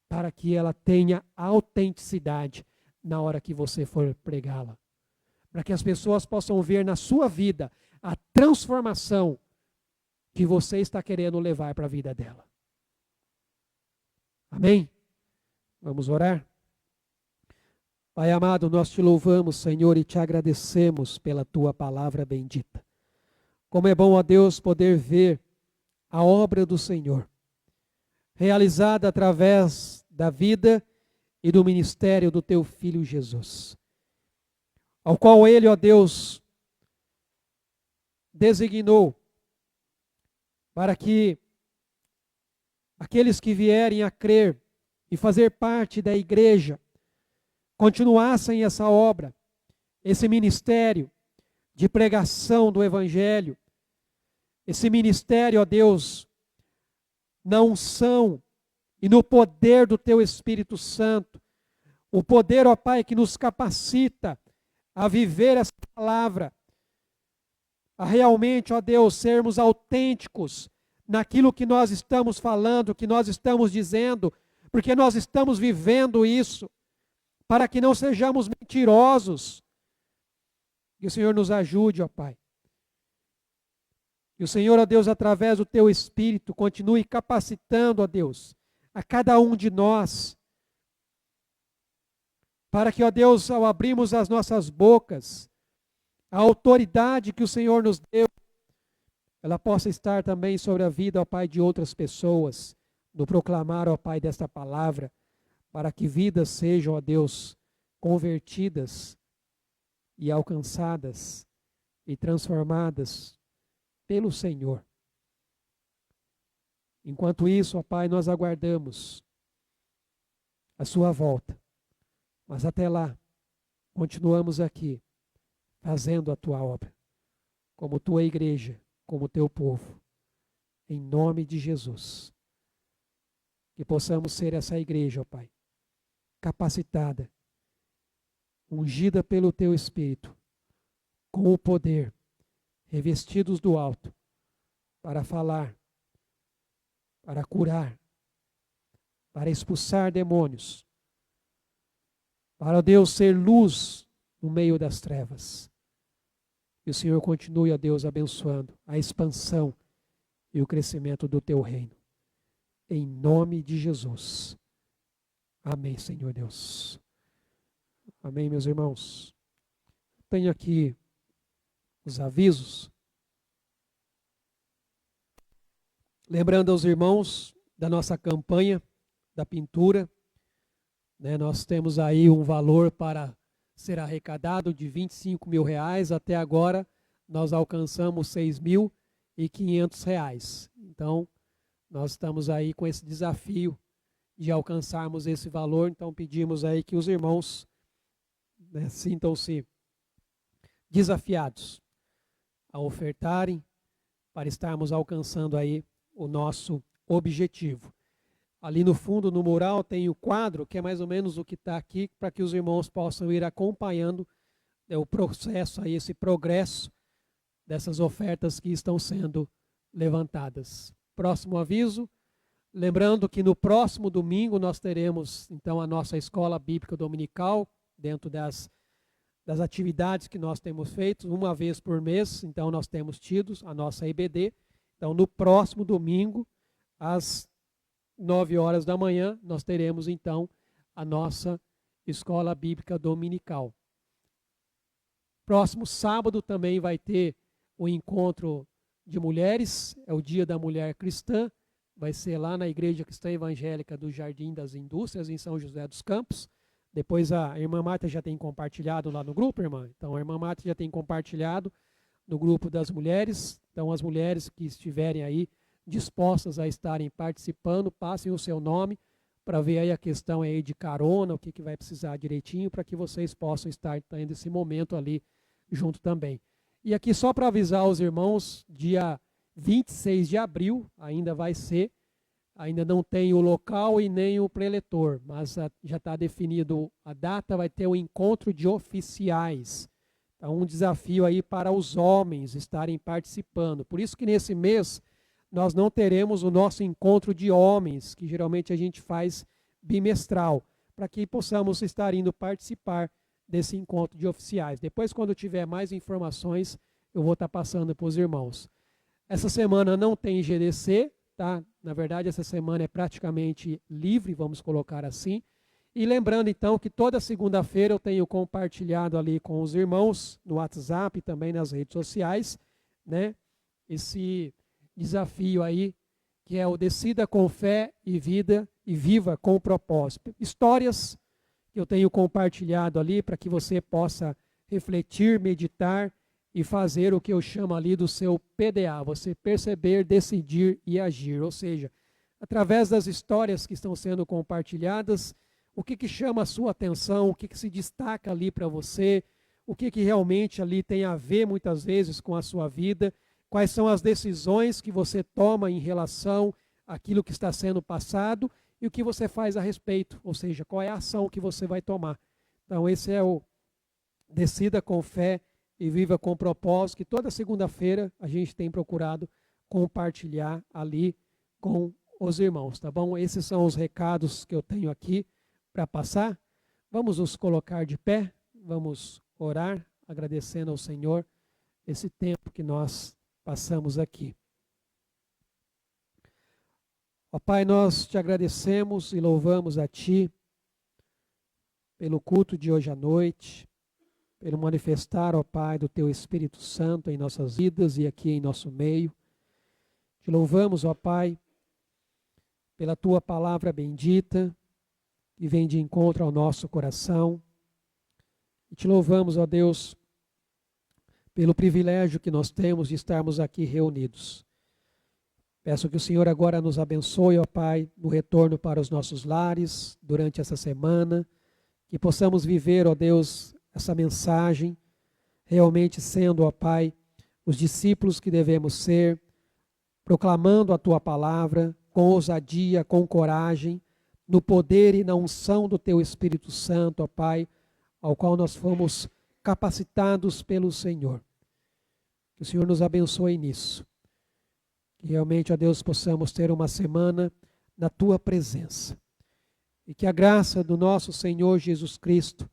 para que ela tenha autenticidade na hora que você for pregá-la. Para que as pessoas possam ver na sua vida a transformação que você está querendo levar para a vida dela. Amém? Vamos orar? Pai amado, nós te louvamos, Senhor, e te agradecemos pela tua palavra bendita. Como é bom, ó Deus, poder ver a obra do Senhor, realizada através da vida e do ministério do teu Filho Jesus, ao qual Ele, ó Deus, designou para que aqueles que vierem a crer e fazer parte da igreja continuassem essa obra, esse ministério de pregação do Evangelho, esse ministério, ó Deus, na unção e no poder do Teu Espírito Santo, o poder, ó Pai, que nos capacita a viver essa palavra, a realmente, ó Deus, sermos autênticos naquilo que nós estamos falando, que nós estamos dizendo, porque nós estamos vivendo isso, para que não sejamos mentirosos. Que o Senhor nos ajude, ó Pai. Que o Senhor, ó Deus, através do Teu Espírito, continue capacitando, ó Deus, a cada um de nós, para que, ó Deus, ao abrirmos as nossas bocas, a autoridade que o Senhor nos deu, ela possa estar também sobre a vida, ó Pai, de outras pessoas, no proclamar, ó Pai, desta palavra, para que vidas sejam, ó Deus, convertidas e alcançadas e transformadas pelo Senhor. Enquanto isso, ó Pai, nós aguardamos a sua volta. Mas até lá, continuamos aqui, fazendo a tua obra, como tua igreja, como teu povo, em nome de Jesus. Que possamos ser essa igreja, ó Pai, capacitada, ungida pelo teu Espírito, com o poder, revestidos do alto, para falar, para curar, para expulsar demônios, para, Deus, ser luz no meio das trevas. Que o Senhor continue, ó Deus, abençoando a expansão e o crescimento do teu reino. Em nome de Jesus. Amém, Senhor Deus. Amém, meus irmãos. Tenho aqui os avisos. Lembrando aos irmãos da nossa campanha da pintura, né, nós temos aí um valor para ser arrecadado de R$25 mil. Até agora nós alcançamos R$6.500. Então, nós estamos aí com esse desafio de alcançarmos esse valor. Então, pedimos aí que os irmãos, né, sintam-se desafiados a ofertarem para estarmos alcançando aí o nosso objetivo. Ali no fundo, no mural, tem o quadro, que é mais ou menos o que está aqui, para que os irmãos possam ir acompanhando, né, o processo, aí, esse progresso dessas ofertas que estão sendo levantadas. Próximo aviso, lembrando que no próximo domingo nós teremos, então, a nossa escola bíblica dominical, dentro das atividades que nós temos feito, uma vez por mês, então nós temos tido a nossa EBD. Então, no próximo domingo, às 9 horas da manhã, nós teremos, então, a nossa escola bíblica dominical. Próximo sábado também vai ter o encontro de mulheres, é o Dia da Mulher Cristã, vai ser lá na Igreja Cristã Evangélica do Jardim das Indústrias, em São José dos Campos. Depois a irmã Marta já tem compartilhado lá no grupo, irmã. Então a irmã Marta já tem compartilhado no grupo das mulheres. Então, as mulheres que estiverem aí dispostas a estarem participando, passem o seu nome para ver aí a questão aí de carona, o que vai precisar direitinho, para que vocês possam estar tendo esse momento ali junto também. E aqui só para avisar os irmãos, dia 26 de abril ainda vai ser, ainda não tem o local e nem o preletor, mas já está definido a data, vai ter o encontro de oficiais. Então, um desafio aí para os homens estarem participando. Por isso que nesse mês nós não teremos o nosso encontro de homens, que geralmente a gente faz bimestral, para que possamos estar indo participar desse encontro de oficiais. Depois, quando tiver mais informações, eu vou estar passando para os irmãos. Essa semana não tem GDC, tá? Na verdade, essa semana é praticamente livre, vamos colocar assim. E lembrando, então, que toda segunda-feira eu tenho compartilhado ali com os irmãos, no WhatsApp e também nas redes sociais, né? Esse desafio aí, que é o Decida com Fé e Vida e Viva com Propósito. Histórias que eu tenho compartilhado ali para que você possa refletir, meditar e fazer o que eu chamo ali do seu PDA, você perceber, decidir e agir. Ou seja, através das histórias que estão sendo compartilhadas, o que chama a sua atenção, o que se destaca ali para você, o que realmente ali tem a ver muitas vezes com a sua vida, quais são as decisões que você toma em relação àquilo que está sendo passado e o que você faz a respeito, ou seja, qual é a ação que você vai tomar. Então esse é o Decida com Fé e Viva com Propósito, que toda segunda-feira a gente tem procurado compartilhar ali com os irmãos, tá bom? Esses são os recados que eu tenho aqui para passar. Vamos nos colocar de pé, vamos orar, agradecendo ao Senhor esse tempo que nós passamos aqui. Ó Pai, nós te agradecemos e louvamos a Ti pelo culto de hoje à noite, pelo manifestar, ó Pai, do Teu Espírito Santo em nossas vidas e aqui em nosso meio. Te louvamos, ó Pai, pela Tua palavra bendita, que vem de encontro ao nosso coração. E te louvamos, ó Deus, pelo privilégio que nós temos de estarmos aqui reunidos. Peço que o Senhor agora nos abençoe, ó Pai, no retorno para os nossos lares, durante essa semana, que possamos viver, ó Deus, essa mensagem, realmente sendo, ó Pai, os discípulos que devemos ser, proclamando a Tua palavra com ousadia, com coragem, no poder e na unção do Teu Espírito Santo, ó Pai, ao qual nós fomos capacitados pelo Senhor. Que o Senhor nos abençoe nisso. Que realmente, ó Deus, possamos ter uma semana na Tua presença. E que a graça do nosso Senhor Jesus Cristo,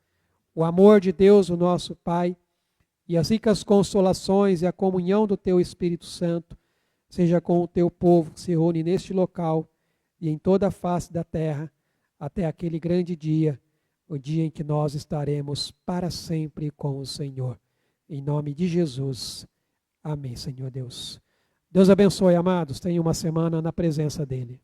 o amor de Deus, o nosso Pai, e as ricas consolações e a comunhão do Teu Espírito Santo, seja com o Teu povo que se reúne neste local e em toda a face da terra, até aquele grande dia, o dia em que nós estaremos para sempre com o Senhor. Em nome de Jesus. Amém, Senhor Deus. Deus abençoe, amados. Tenham uma semana na presença dEle.